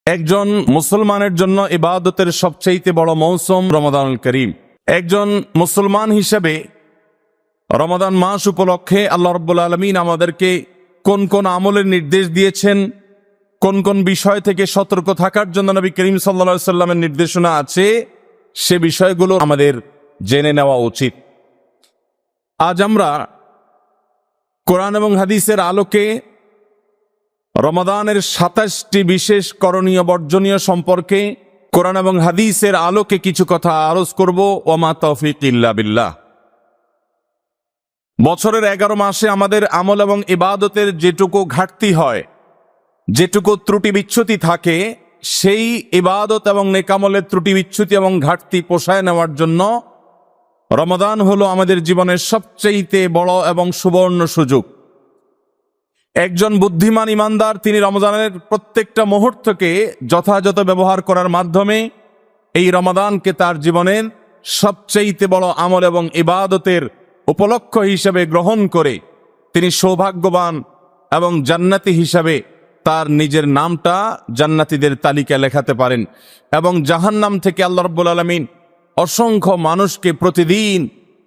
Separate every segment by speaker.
Speaker 1: একজন মুসলমানের জন্য ইবাদতের সবচেয়ে বড় মৌসুম রমাদানুল করিম। একজন মুসলমান হিসেবে রমাদান মাস উপলক্ষে আল্লাহ রাব্বুল আলামিন আমাদেরকে কোন কোন আমলের নির্দেশ দিয়েছেন, কোন কোন বিষয় থেকে সতর্ক থাকার জন্য নবী করিম সাল্লাল্লাহু আলাইহি সাল্লামের নির্দেশনা আছে, সে বিষয়গুলো আমাদের জেনে নেওয়া উচিত। আজ আমরা কোরআন এবং হাদিসের আলোকে রমাদানের ২৭টি বিশেষ করণীয় বর্জনীয় সম্পর্কে কোরআন এবং হাদিসের আলোকে কিছু কথা আরজ করব। ওমা তৌফিক ইল্লা বিল্লাহ। বছরের ১১ মাসে আমাদের আমল এবং ইবাদতের যেটুকু ঘাটতি হয়, যেটুকু ত্রুটি বিচ্যুতি থাকে, সেই ইবাদত এবং নেকামলের ত্রুটি বিচ্যুতি এবং ঘাটতি পোষায় নেওয়ার জন্য রমাদান হলো আমাদের জীবনের সবচেয়ে বড় এবং সুবর্ণ সুযোগ। একজন বুদ্ধিমান ইমানদার তিনি রমজানের প্রত্যেকটা মুহূর্তকে যথাযথ ব্যবহার করার মাধ্যমে এই রমাদানকে তার জীবনের সবচেয়ে বড় আমল এবং ইবাদতের উপলক্ষ হিসেবে গ্রহণ করে তিনি সৌভাগ্যবান এবং জান্নাতি হিসাবে তার নিজের নামটা জান্নাতীদের তালিকায় লেখাতে পারেন এবং জাহান্নাম থেকে আল্লাহ রাব্বুল আলামিন অসংখ্য মানুষকে প্রতিদিন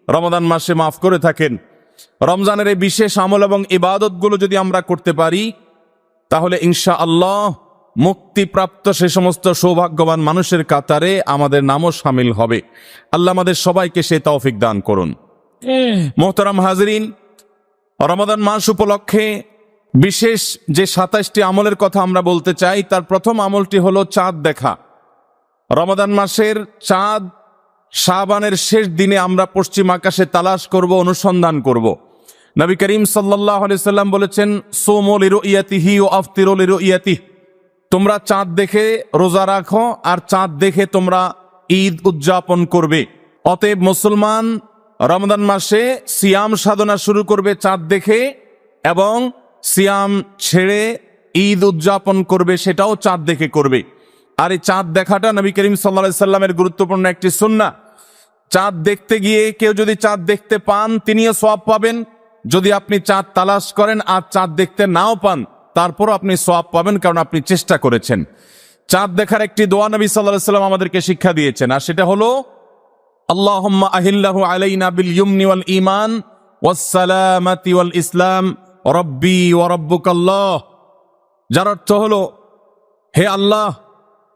Speaker 1: রমাদান মাসে মাফ করে থাকেন। রমজানের এই বিশেষ আমল এবং ইবাদতগুলো যদি আমরা করতে পারি, তাহলে ইনশাআল্লাহ মুক্তিপ্রাপ্ত সে সমস্ত সৌভাগ্যবান মানুষের কাতারে আমাদের নামও শামিল হবে। আল্লাহ আমাদের সবাইকে সে তৌফিক দান করুন। মোহতারাম হাজরিন, রমাদান মাস উপলক্ষে বিশেষ যে ২৭টি আমলের কথা আমরা বলতে চাই, তার প্রথম আমলটি হলো চাঁদ দেখা। রমাদান মাসের চাঁদ শাবানের শেষ দিনে আমরা পশ্চিম আকাশে তালাশ করব, অনুসন্ধান করব। নবী করিম সাল্লাল্লাহু আলাইহি সাল্লাম বলেছেন, সুমু লিরুইয়াতিহি ওয়া আফতিরু লিরুইয়াতিহি, তোমরা চাঁদ দেখে রোজা রাখো আর চাঁদ দেখে তোমরা ঈদ উদযাপন করবে। অতএব মুসলমান রমাদান মাসে সিয়াম সাধনা শুরু করবে চাঁদ দেখে, এবং সিয়াম ছেড়ে ঈদ উদযাপন করবে সেটাও চাঁদ দেখে করবে। আর এই চাঁদ দেখাটা নবী করিম সাল্লাল্লাহু আলাইহি সাল্লামের গুরুত্বপূর্ণ একটি সুন্নাহ। চাঁদ দেখতে গিয়ে কেউ যদি চাঁদ দেখতে পান, তিনিও সওয়াব পাবেন। যদি আপনি চাঁদ তালাশ করেন আর চাঁদ দেখতে নাও পান, তারপরও আপনি সওয়াব পাবেন, কারণ আপনি চেষ্টা করেছেন। চাঁদ দেখার একটি দোয়া নবী সাল্লাল্লাহু আলাইহি সাল্লাম আমাদেরকে শিক্ষা দিয়েছেন, আর সেটা হলো আল্লাহুম্মা আহিল্লাহু আলাইনা বিল ইয়ুমনি ওয়াল ঈমান ওয়াস সালামাতি ওয়াল ইসলাম রব্বি ওয়া রাব্বুকাল্লাহ। যার অর্থ হলো, হে আল্লাহ,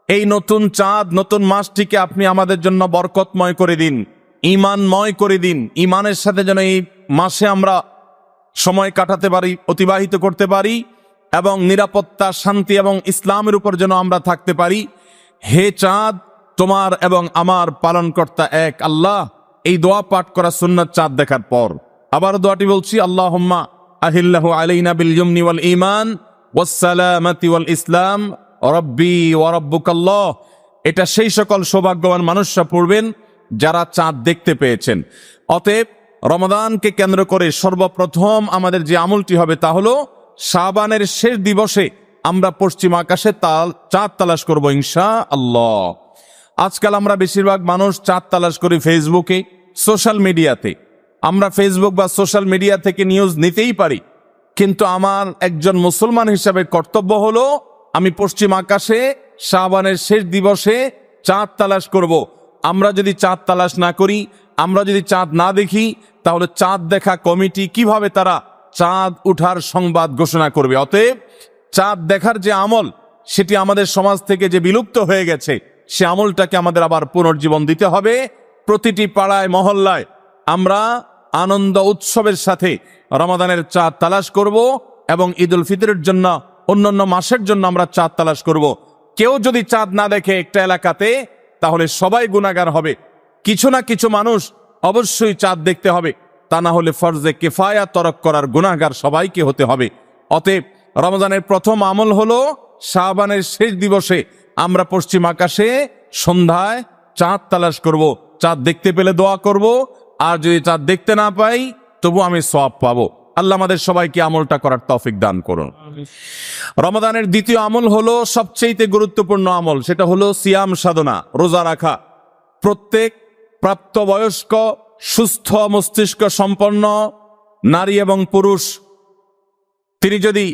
Speaker 1: এই নতুন চাঁদ, নতুন মাসটিকে আপনি আমাদের জন্য বরকতময় করে দিন, ঈমানময় করে দিন। ঈমানের সাথে যেন এই মাসে আমরা সময় কাটাতে পারি, অতিবাহিত করতে পারি, এবং নিরাপত্তা, শান্তি এবং ইসলামের উপর যেন আমরা থাকতে পারি। হে চাঁদ, তোমার এবং আমার পালনকর্তা এক আল্লাহ। এই দোয়া পাঠ করা সুন্নাত চাঁদ দেখার পর। আবার দোয়াটি বলছি, আল্লাহুম্মা আহিল্লাহু আলাইনা বিল ইয়ুমনি ওয়াল ঈমান ওয়াস সালামাতি ওয়াল ইসলাম রব্বি ওয়া রাব্বুকাল্লাহ। এটা সেই সকল সৌভাগ্যবান মানুষরা পড়বেন যারা চাঁদ দেখতে পেয়েছেন। অতএব রমাদানকে কেন্দ্র করে সর্বপ্রথম আমাদের যে আমলটি হবে তা হলো শাবানের শেষ দিবসে আমরা পশ্চিম আকাশে চাঁদ তালাশ করব ইনশাআল্লাহ। আজকাল আমরা বেশিরভাগ মানুষ চাঁদ তালাশ করি ফেসবুকে, সোশ্যাল মিডিয়াতে। আমরা ফেসবুক বা সোশ্যাল মিডিয়া থেকে নিউজ নিতেই পারি, কিন্তু আমার একজন মুসলমান হিসাবে কর্তব্য হলো আমি পশ্চিম আকাশে শাবানের শেষ দিবসে চাঁদ তালাশ করব। আমরা যদি চাঁদ তালাশ না করি, আমরা যদি চাঁদ না দেখি, তাহলে চাঁদ দেখা কমিটি কিভাবে তারা চাঁদ উঠার সংবাদ ঘোষণা করবে? অতএব চাঁদ দেখার যে আমল, সেটি আমাদের সমাজ থেকে যে বিলুপ্ত হয়ে গেছে, সে আমলটাকে আমাদের আবার পুনর্জীবন দিতে হবে। প্রতিটি পাড়ায় মহল্লায় আমরা আনন্দ উৎসবের সাথে রমাদানের চাঁদ তালাশ করব, এবং ঈদুল ফিতরের জন্য, অন্যান্য মাসের জন্য আমরা চাঁদ তালাশ করব। কেউ যদি চাঁদ না দেখে একটা এলাকাতে, তাহলে সবাই গুনাহগার হবে। কিছু না কিছু মানুষ অবশ্যই চাঁদ দেখতে হবে, তা না হলে ফরজে কিফায়া তরক করার গুনাহগার সবাইকে হতে হবে। অতএব রমজানের প্রথম আমল হলো শাবানের শেষ দিবসে আমরা পশ্চিম আকাশে সন্ধ্যায় চাঁদ তালাশ করব। চাঁদ দেখতে পেলে দোয়া করব, আর যদি চাঁদ দেখতে না পাই তবু আমি সওয়াব পাবো। আল্লাহ আমাদের সবাইকে আমলটা করার তৌফিক দান করুন। রমাদানের দ্বিতীয় আমল হলো সবচেয়ে গুরুত্বপূর্ণ আমল, সেটা হলো সিয়াম সাধনা, রোজা রাখা। প্রত্যেক প্রাপ্তবয়স্ক সুস্থ মস্তিষ্ক সম্পন্ন নারী এবং পুরুষ তিনি যদি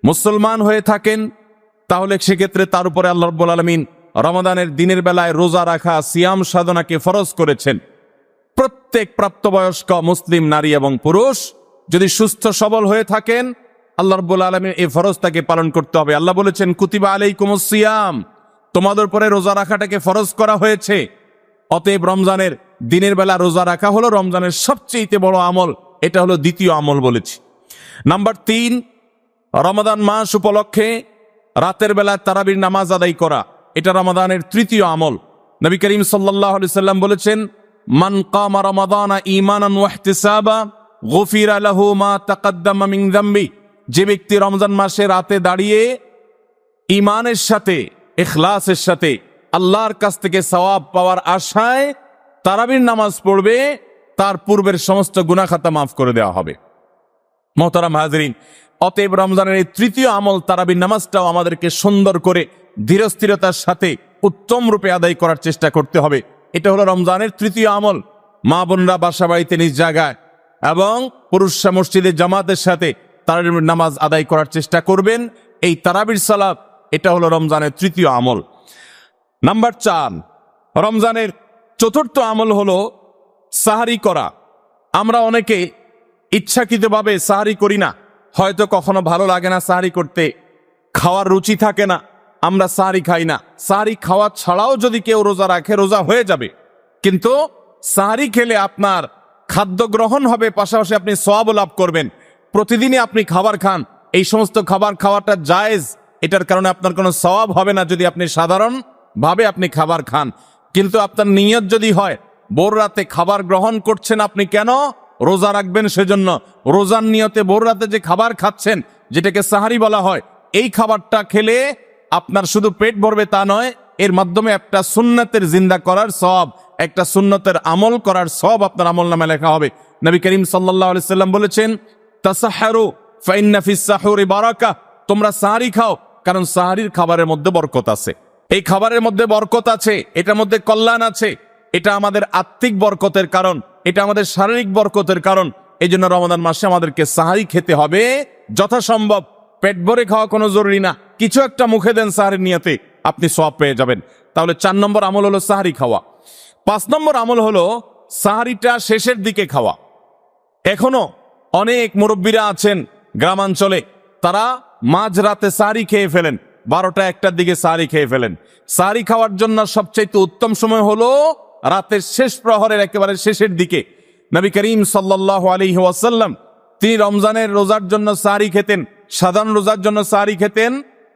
Speaker 1: মুসলমান হয়ে থাকেন, তাহলে সেক্ষেত্রে তার উপরে আল্লাহ রাব্বুল আলামিন রমাদানের দিনের বেলায় রোজা রাখা, সিয়াম সাধনাকে ফরজ করেছেন। প্রত্যেক প্রাপ্তবয়স্ক মুসলিম নারী এবং পুরুষ যদি সুস্থ সবল হয়ে থাকেন, আল্লাহ রাব্বুল আলামিন এই ফরজটাকে পালন করতে হবে। আল্লাহ বলেছেন, কুতিবা আলাইকুমুস সিয়াম, তোমাদের উপরে রোজা রাখাটাকে ফরজ করা হয়েছে। অতএব রমজানের দিনের বেলা রোজা রাখা হলো রমজানের সবচেয়ে বড় আমল, এটা হলো দ্বিতীয় আমল বলেছি। নাম্বার 3, রমাদান মাস উপলক্ষে রাতের বেলা তারাবির নামাজ আদায় করা, এটা রমাদানের তৃতীয় আমল। নবী করিম সাল্লাল্লাহু আলাইহি সাল্লাম বলেছেন, মান কামা রমাদানা ঈমানান ওয়া ইহতিসাবা গুফিরা লাহু মা তাকাদ্দামা মিন যামবি, যে ব্যক্তি রমজান মাসে রাতে দাঁড়িয়ে ঈমানের সাথে, ইখলাসের সাথে আল্লাহর কাছ থেকে সওয়াব পাওয়ার আশায় তারাবির নামাজ পড়বে, তার পূর্বের সমস্ত গুনাহ খাতা মাফ করে দেওয়া হবে। মোহতারাম হাজরিন, অতএব রমজানের এই তৃতীয় আমল তারাবির নামাজটাও আমাদেরকে সুন্দর করে ধীরস্থিরতার সাথে উত্তম রূপে আদায় করার চেষ্টা করতে হবে। এটা হলো রমজানের তৃতীয় আমল। মা বোনরা বাসা বাড়িতে নিজ জায়গায় এবং পুরুষরা মসজিদে জামাতের সাথে তারাবির নামাজ আদায় করার চেষ্টা করবেন। এই তারাবির সালাত, এটা হলো রমজানের তৃতীয় আমল। নাম্বার 4, রমজানের চতুর্থ আমল হলো সাহারি করা। আমরা অনেকে ইচ্ছাকৃতভাবে সাহারি করি না, হয়তো কখনো ভালো লাগে না সাহারি করতে, খাওয়ার রুচি থাকে না, আমরা সাহারি খাই না। সাহারি খাওয়া ছাড়াও যদি কেউ রোজা রাখে, রোজা হয়ে যাবে, কিন্তু সাহারি খেলে আপনার খাদ্য গ্রহণ হবে, পাশাপাশি আপনি সওয়াব লাভ করবেন। প্রতিদিনই আপনি খাবার খান, এই সমস্ত খাবার খাওয়াটা জায়েজ, এটার কারণে আপনার কোনো সওয়াব হবে না যদি আপনি সাধারণ ভাবে আপনি খাবার খান। কিন্তু আপনার নিয়ত যদি হয় ভোর রাতে খাবার গ্রহণ করছেন, আপনি কেন রোজা রাখবেন, সেজন্য রোজার নিয়তে ভোর রাতে যে খাবার খাচ্ছেন, যেটাকে সাহারি বলা হয়, এই খাবারটা খেলে আপনার শুধু পেট ভরবে তা নয়, এর মাধ্যমে একটা সুন্নতের জিন্দা করার সওয়াব, একটা সুন্নতের আমল করার সওয়াব আপনার আমল নামে লেখা হবে। নবী করিম সাল্লাল্লাহু আলাইহি সাল্লাম বলেছেন, তাসাহহারু ফাইন্না ফিস সাহুরি বারাকা, তোমরা সাহারি খাও, কারণ সাহারির খাবারের মধ্যে বরকত আছে। এই খাবারের মধ্যে বরকত আছে, এটার মধ্যে কল্যাণ আছে, এটা আমাদের আত্মিক বরকতের কারণ, এটা আমাদের শারীরিক বরকতের কারণ। এই জন্য রমাদান মাসে আমাদেরকে সাহারি খেতে হবে যথাসম্ভব। পেট ভরে খাওয়া কোনো জরুরি না, কিছু একটা মুখে দেন সাহারির নিয়তে, আপনি সওয়াব পেয়ে যাবেন। তাহলে 4 নম্বর আমল হলো সাহারি খাওয়া। 5 নম্বর আমল হলো সাহারিটা শেষের দিকে খাওয়া। এখনো অনেক মুরব্বীরা আছেন গ্রামাঞ্চলে, তারা মাঝ রাতে সাহারি খেয়ে ফেলেন, 12টা-1টার দিকে সাহারি খেয়ে ফেলেন। সাহারি খাওয়ার জন্য সবচাইতে উত্তম সময় হলো রাতের শেষ প্রহরের একেবারে শেষের দিকে। নবী করিম সাল্লাল্লাহু আলাইহি ওয়াসাল্লাম তিনি রমজানের রোজার জন্য সাহারি খেতেন, সাধারণ রোজার জন্য সাহারি খেতেন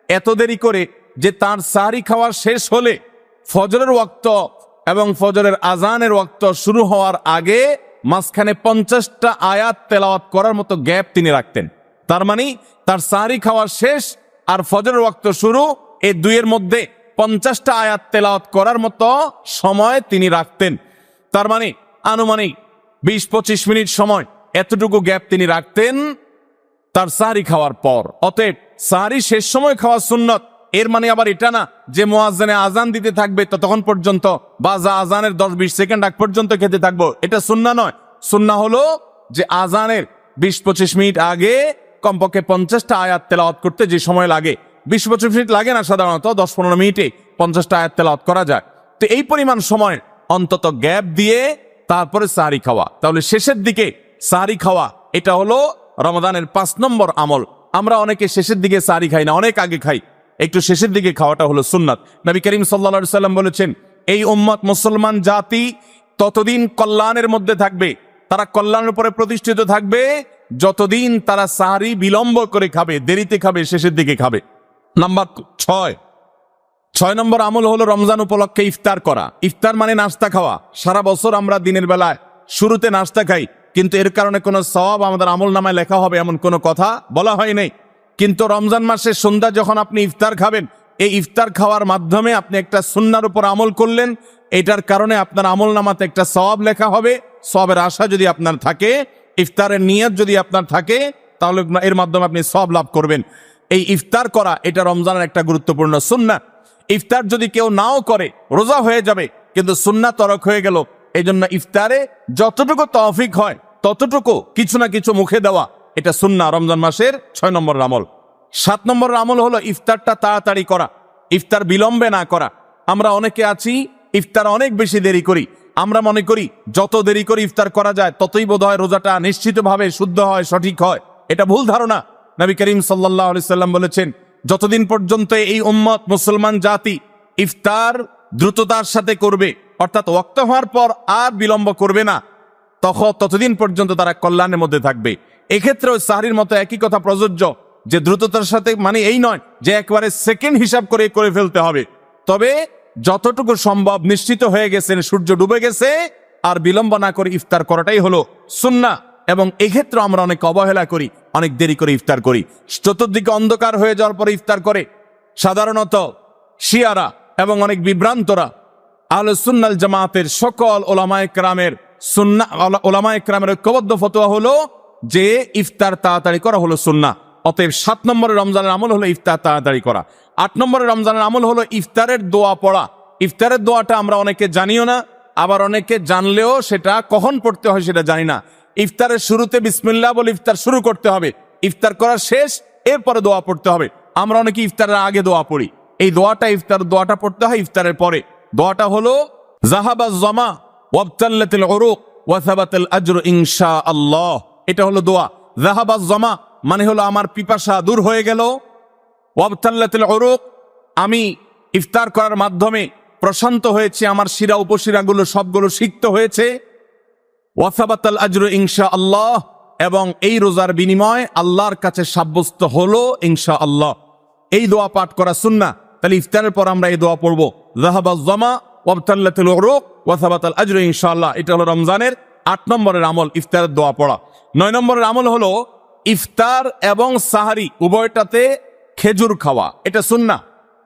Speaker 1: এত দেরি করে যে তার সাহারি খাওয়া শেষ হলে ফজরের ওয়াক্ত এবং ফজরের আজানের ওয়াক্ত শুরু হওয়ার আগে মাঝখানে 50টা আয়াত তেলাওয়াত করার মতো গ্যাপ তিনি রাখতেন। তার মানে তার সাহারি খাওয়া শেষ আর ফজরের ওয়াক্ত শুরু, এই দুইয়ের মধ্যে 50টা আয়াত তেলাওয়াত করার মতো সময় তিনি রাখতেন। তার মানে আনুমানিক 20-25 মিনিট সময়, এতটুকু গ্যাপ তিনি রাখতেন তার সাহারি খাওয়ার পর। অতএব সাহারি শেষ সময় খাওয়া সুন্নত। এর মানে আবার এটা না যে মুয়াজ্জিনে আজান দিতে থাকবে ততক্ষণ পর্যন্ত বা আজানের 10-20 সেকেন্ড আগ পর্যন্ত খেতে থাকবো, এটা সুন্নাহ নয়। সুন্নাহ হলো যে আজানের 20-25 মিনিট আগে কমপক্ষে 50টা আয়াত তেলাওয়াত করতে যে সময় লাগে, 20-25 মিনিট লাগে না, সাধারণত 10-15 মিনিটে 50টা আয়াত তেলাওয়াত করা যায়। তো এই পরিমাণ সময় অন্তত গ্যাপ দিয়ে তারপরে সাহারি খাওয়া। তাহলে শেষের দিকে সাহারি খাওয়া, এটা হলো রমাদানের 5 নম্বর আমল। আমরা অনেকে শেষের দিকে সাহারি খাই না, অনেক আগে খাই, একটু শেষের দিকে খাওয়াটা হলো সুন্নাত। নবী করিম সাল্লাল্লাহু আলাইহি সাল্লাম বলেছেন, এই উম্মত মুসলমান জাতি ততদিন কল্যাণের মধ্যে থাকবে, তারা কল্যাণের উপরে প্রতিষ্ঠিত থাকবে যতদিন তারা সাহারি বিলম্ব করে খাবে, দেরিতে খাবে, শেষের দিকে খাবে। নাম্বার 6 নম্বর আমল হলো রমজান উপলক্ষে ইফতার করা। ইফতার মানে নাস্তা খাওয়া। সারা বছর আমরা দিনের বেলায় শুরুতে নাস্তা খাই, কিন্তু এর কারণে কোনো সওয়াব আমাদের আমল নামায় লেখা হবে এমন কোনো কথা বলা হয় নাই। কিন্তু রমজান মাসের সন্ধ্যা যখন আপনি ইফতার খাবেন, এই ইফতার খাওয়ার মাধ্যমে আপনি একটা সুন্নাহর উপর আমল করলেন, এটার কারণে আপনার আমল নামাতে একটা সওয়াব লেখা হবে। সওয়াবের আশা যদি আপনার থাকে, ইফতারের নিয়ত যদি আপনার থাকে, তাহলে এর মাধ্যমে আপনি সওয়াব লাভ করবেন। এই ইফতার করা এটা রমজানের একটা গুরুত্বপূর্ণ সুন্নাহ। ইফতার যদি কেউ নাও করে রোজা হয়ে যাবে, কিন্তু সুন্নাহ তরক হয়ে গেল। এই জন্য ইফতারে যতটুকু তৌফিক হয় ততটুকু কিছু না কিছু মুখে দেওয়া, এটা সুন্নাহ, রমজান মাসের 6 নম্বর আমল। 7 নম্বরের আমল হলো ইফতারটা তাড়াতাড়ি করা, ইফতার বিলম্বে না করা। আমরা অনেকে আছি ইফতার অনেক বেশি দেরি করি। আমরা মনে করি যত দেরি করে ইফতার করা যায় ততই বোধহয় রোজাটা নিশ্চিতভাবে শুদ্ধ হয়, সঠিক হয়। এটা ভুল ধারণা। নবী করিম সাল্লাল্লাহু আলাইহি সাল্লাম বলেছেন, যতদিন পর্যন্ত এই উম্মত মুসলমান জাতি ইফতার দ্রুততার সাথে করবে, অর্থাৎ ওয়াক্ত হওয়ার পর আর বিলম্ব করবে না, ততদিন পর্যন্ত তারা কল্যাণের মধ্যে থাকবে। এক্ষেত্রে ওই সাহরির মতো একই কথা প্রযোজ্য, যে দ্রুততার সাথে মানে এই নয় যে একবারে সেকেন্ড হিসাব করে ফেলতে হবে, তবে যতটুকু সম্ভব নিশ্চিত হয়ে গেছেন সূর্য ডুবে গেছে আর বিলম্ব না করে ইফতার করাটাই হলো সুন্নাহ। এবং এক্ষেত্রে আমরা অনেক অবহেলা করি, অনেক দেরি করে ইফতার করি, চতুর্দিকে অন্ধকার হয়ে যাওয়ার পরে ইফতার করে। সাধারণত শিয়ারা এবং অনেক বিভ্রান্তরা আহলে সুন্নাল জামাতের সকল ওলামায়ে কেরামের ওলামায়ে কেরামের ঐক্যবদ্ধ ফতোয়া হলো যে ইফতার তাড়াতাড়ি করা হলো সুন্নাহ। অতএব 7 নম্বরের রমজানের আমল হলো ইফতার তাড়াতাড়ি করা। 8 নম্বরের রমজানের আমল হলো ইফতারের দোয়া পড়া। ইফতারের দোয়াটা আমরা অনেকে জানিও না, আবার অনেকে জানলেও সেটা কখন পড়তে হয় সেটা জানি না। ইফতারের শুরুতে বিসমিল্লাহ বলে ইফতার শুরু করতে হবে, ইফতার করা শেষ, এরপরে দোয়া পড়তে হবে। আমরা অনেকে ইফতারের আগে দোয়া পড়ি, এই দোয়াটা ইফতার দোয়াটা পড়তে হয় ইফতারের পরে। দোয়াটা হলো যাহাবাজ জামা ওয়াবতাল্লাতিল উরুক ওয়া সাবাতাল আজরু ইনশাআল্লাহ। এটা হলো দোয়া। যাহাবাজ জামা মানে হলো আমার পিপাসা দূর হয়ে গেল, ওয়াবতাল্লাতিল উরুক আমি ইফতার করার মাধ্যমে প্রশান্ত হয়েছে, আমার শিরা উপশিরাগুলো সবগুলো সিক্ত হয়েছে, ওয়া সাবাতাল আজরু ইনশাআল্লাহ এবং এই রোজার বিনিময় আল্লাহর কাছে সাব্যস্ত হলো ইনশাআল্লাহ। এই দোয়া পাঠ করা সুন্নাহ। তাহলে ইফতারের পর আমরা এই দোয়া পড়বো, যাহাবাজ জামা ওয়াবতাল্লাতিল উরুক ওয়া সাবাতাল আজরু ইনশাআল্লাহ। এটা হলো রমজানের 8 নম্বরের আমল, ইফতারের দোয়া পড়া। 9 নম্বরের আমল হলো ইফতার এবং সাহারি উভয়টাতে খেজুর খাওয়া। এটা সুন্নাহ।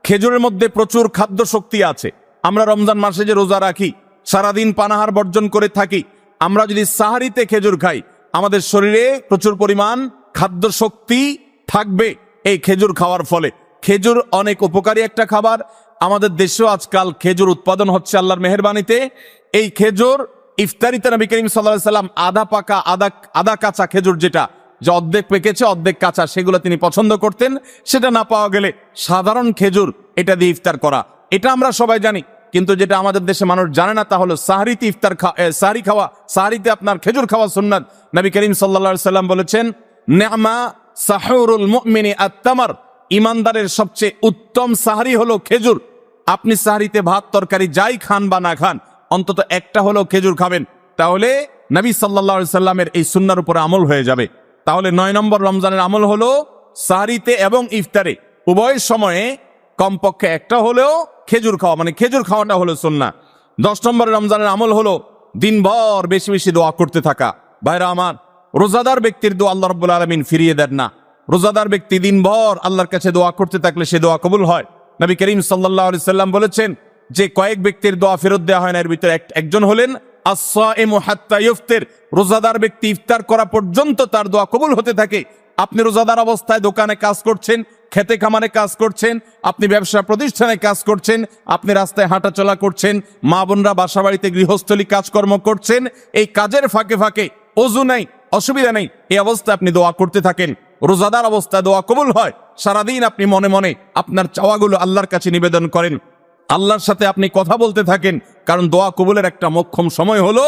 Speaker 1: খেজুরের মধ্যে প্রচুর খাদ্য শক্তি আছে। আমরা রমজান মাসে যে রোজা রাখি, সারাদিন পানাহার বর্জন করে থাকি, আমরা যদি সাহারিতে খেজুর খাই আমাদের শরীরে প্রচুর পরিমাণ খাদ্য শক্তি থাকবে এই খেজুর খাওয়ার ফলে। খেজুর অনেক উপকারী একটা খাবার। আমাদের দেশেও আজকাল খেজুর উৎপাদন হচ্ছে আল্লাহর মেহেরবানিতে। এই খেজুর ইফতারিতে নবী করিম সাল্লাল্লাহু আলাইহি সাল্লাম আধা পাকা আধা কাঁচা খেজুর, যেটা যে অর্ধেক পেকেছে অর্ধেক কাঁচা, সেগুলো তিনি পছন্দ করতেন। সেটা না পাওয়া গেলে সাধারণ খেজুর এটা দিয়ে ইফতার করা, এটা আমরা সবাই জানি। কিন্তু যেটা আমাদের দেশে মানুষ জানে না তা হলো সাহরিতে সাহরি খাওয়া, সাহরিতে আপনার খেজুর খাওয়া সুন্নাত। নবী করিম সাল্লাল্লাহু আলাইহি সাল্লাম বলেছেন, নি'মা সাহুরুল মুমিনি আত-তামার, ইমানদারের সবচেয়ে উত্তম সাহরি হলো খেজুর। আপনি সাহরিতে ভাত তরকারি যাই খান বা না খান, অন্তত একটা হলো খেজুর খাবেন, তাহলে নবী সাল্লাল্লাহু আলাইহি সাল্লামের এই সুন্নাহর উপরে আমল হয়ে যাবে। তাহলে 9 নম্বর রমজানের আমল হলো সাহরিতে এবং ইফতারে উভয় সময়ে কমপক্ষে একটা হলেও খেজুর খাওয়া, মানে খেজুর খাওয়াটা হলো সুন্নাহ। 10 নম্বরের রমজানের আমল হলো দিনভর বেশি বেশি দোয়া করতে থাকা। ভাইরা আমার, রোজাদার ব্যক্তির দোয়া আল্লাহ রাব্বুল আলামিন ফিরিয়ে দেন না। রোজাদার ব্যক্তি দিনভর আল্লাহর কাছে দোয়া করতে থাকলে সে দোয়া কবুল হয়। নবী করিম সাল্লাল্লাহু আলাইহি সাল্লাম বলেছেন যে কয়েক ব্যক্তির দোয়া ফেরত দেওয়া হয় না, এর ভিতরে একজন হলেন আস-সাইমু হাত্তা ইফতির, রোজাদার ব্যক্তি ইফতার করা পর্যন্ত তার দোয়া কবুল হতে থাকে। আপনি রোজাদার অবস্থায় দোকানে কাজ করছেন, খেতে খামারে কাজ করছেন, আপনি ব্যবসা প্রতিষ্ঠানে কাজ করছেন, আপনি রাস্তায় হাঁটাচলা করছেন, মা বোনরা বাসা বাড়িতে গৃহস্থলী কাজকর্ম করছেন, এই কাজের ফাঁকে ফাঁকে ওযু নাই, অসুবিধা নেই, এই অবস্থায় আপনি দোয়া করতে থাকেন, রোজাদার অবস্থায় দোয়া কবুল হয়। সারাদিন আপনি মনে মনে আপনার চাওয়াগুলো আল্লাহর কাছে নিবেদন করেন, আল্লাহর সাথে আপনি কথা বলতে থাকেন, কারণ দোয়া কবুলের একটা মোক্ষম সময় হলো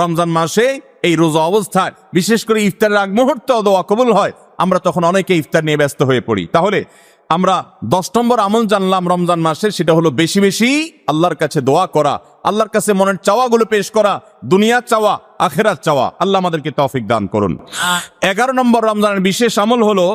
Speaker 1: রমজান মাসে এই রোজা অবস্থায়। বিশেষ করে ইফতারের আগ মুহূর্তে দোয়া কবুল হয়, আমরা তখন অনেকে ইফতার নিয়ে ব্যস্ত হয়ে পড়ি। তাহলে আমরা 10 নম্বর আমল জানলাম রমজান মাসের, সেটা হলো বেশি বেশি আল্লাহর কাছে দোয়া করা, আল্লাহর কাছে মনের চাওয়াগুলো পেশ করা, দুনিয়ার চাওয়া আখিরাত চাওয়া। আল্লাহ আমাদেরকে তৌফিক দান করুন। 11 নম্বর রমজানের বিশেষ আমল হলো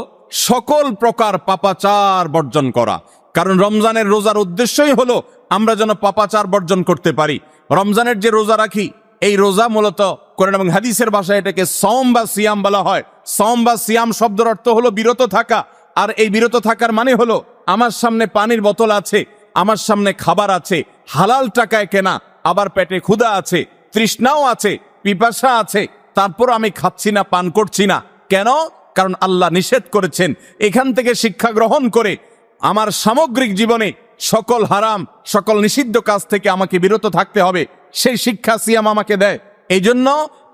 Speaker 1: সকল প্রকার পাপাচার বর্জন করা। কারণ রমজানের রোজার উদ্দেশ্যই হলো আমরা যেন পাপাচার বর্জন করতে পারি। রমজানের যে রোজা রাখি, এই রোজা মূলত কোরআন এবং হাদিসের ভাষায় এটাকে সওম বা সিয়াম বলা হয়। সওম বা সিয়াম শব্দের অর্থ হলো বিরত থাকা। আর এই বিরত থাকার মানে হলো আমার সামনে পানির বোতল আছে, আমার সামনে খাবার আছে, হালাল টাকায় কেনা, আবার পেটে ক্ষুধা আছে, তৃষ্ণাও আছে, পিপাসা আছে, তারপর আমি খাচ্ছি না, পান করছি না। কেন? কারণ আল্লাহ নিষেধ করেছেন। এখান থেকে শিক্ষা গ্রহণ করে আমার সামগ্রিক জীবনে সকল হারাম, সকল নিষিদ্ধ কাজ থেকে আমাকে বিরত থাকতে হবে, সেই শিক্ষা সিয়াম আমাকে দেয়। এই জন্য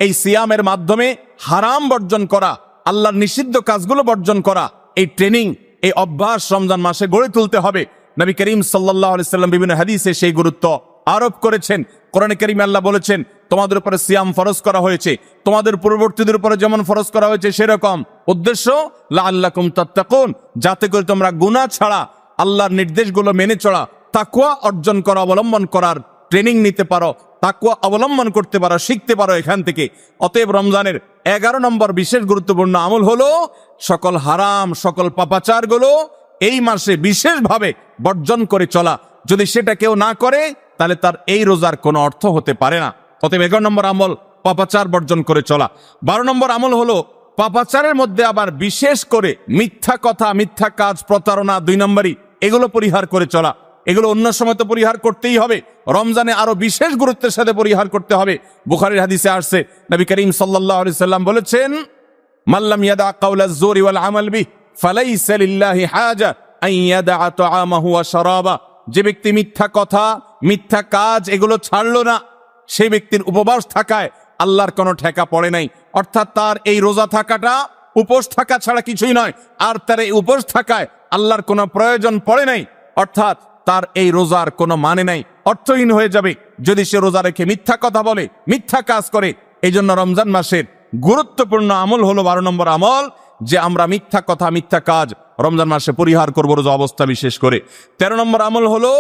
Speaker 1: এই সিয়ামের মাধ্যমে হারাম বর্জন করা, আল্লাহর নিষিদ্ধ কাজগুলো বর্জন করা, এই ট্রেনিং এই অভ্যাস রমজান মাসে গড়ে তুলতে হবে। নবী করিম সাল্লাল্লাহু আলাইহি সাল্লাম বিভিন্ন হাদিসে সেই গুরুত্ব আরোপ করেছেন। কোরআনে কারিমে আল্লাহ বলেছেন, তোমাদের উপরে সিয়াম ফরজ করা হয়েছে, তোমাদের পূর্ববর্তীদের উপরে যেমন ফরজ করা হয়েছে সেরকম। উদ্দেশ্য লাআল্লাকুম তাত্তাকুন, যাতে করে তোমরা গুনাহ ছাড়া আল্লাহর নির্দেশগুলো মেনে চলা, তাকওয়া অর্জন করা, অবলম্বন করার ট্রেনিং নিতে পারো, তাকওয়া অবলম্বন করতে পারো, শিখতে পারো এখান থেকে। অতএব রমজানের 11 নম্বর বিশেষ গুরুত্বপূর্ণ আমল হলো সকল হারাম, সকল পাপাচারগুলো এই মাসে বিশেষভাবে বর্জন করে চলা। যদি সেটা কেউ না করে তাহলে তার এই রোজার কোনো অর্থ হতে পারে না। অতএব 11 নম্বর আমল পাপাচার বর্জন করে চলা। 12 নম্বর আমল হলো পাপাচারের মধ্যে আবার বিশেষ করে মিথ্যা কথা, মিথ্যা কাজ, প্রতারণা 2 নম্বরই, এগুলো পরিহার করে চলা। এগুলো অন্য সময় তো পরিহার করতেই হবে, রমজানে আরো বিশেষ গুরুত্বের সাথে পরিহার করতে হবে। বুখারীর হাদিসে আসছে, নবী করিম সাল্লাল্লাহু আলাইহি সাল্লাম বলেছেন, মাল্লাম ইয়াদা কাওলাজ জুরি ওয়াল আমাল বিহি ফালাইসা লিল্লাহি হাজা আন ইয়াদা তাআমাহু ওয়া শারাবা। যে ব্যক্তি মিথ্যা কথা, মিথ্যা কাজ এগুলো ছাড়লো না, সেই ব্যক্তির উপবাস থাকায় আল্লাহর কোনো ঠেকা পড়ে নাই। অর্থাৎ তার এই রোজা থাকাটা উপোস থাকা ছাড়া কিছুই নয়, আর তার এই উপোস থাকায় আল্লাহর কোনো প্রয়োজন পড়ে নাই। অর্থাৎ তার এই রোজার কোনো মানে নাই, অর্থহীন হয়ে যাবে যদি সে রোজা রেখে মিথ্যা কথা বলে, মিথ্যা কাজ করে। এই জন্য রমজান মাসের গুরুত্বপূর্ণ আমল হলো 12 নম্বর আমল, যে আমরা মিথ্যা কথা, মিথ্যা কাজ রমজান মাসে পরিহার করবো রোজা অবস্থা বিশেষ করে। 13 নম্বর আমল হলো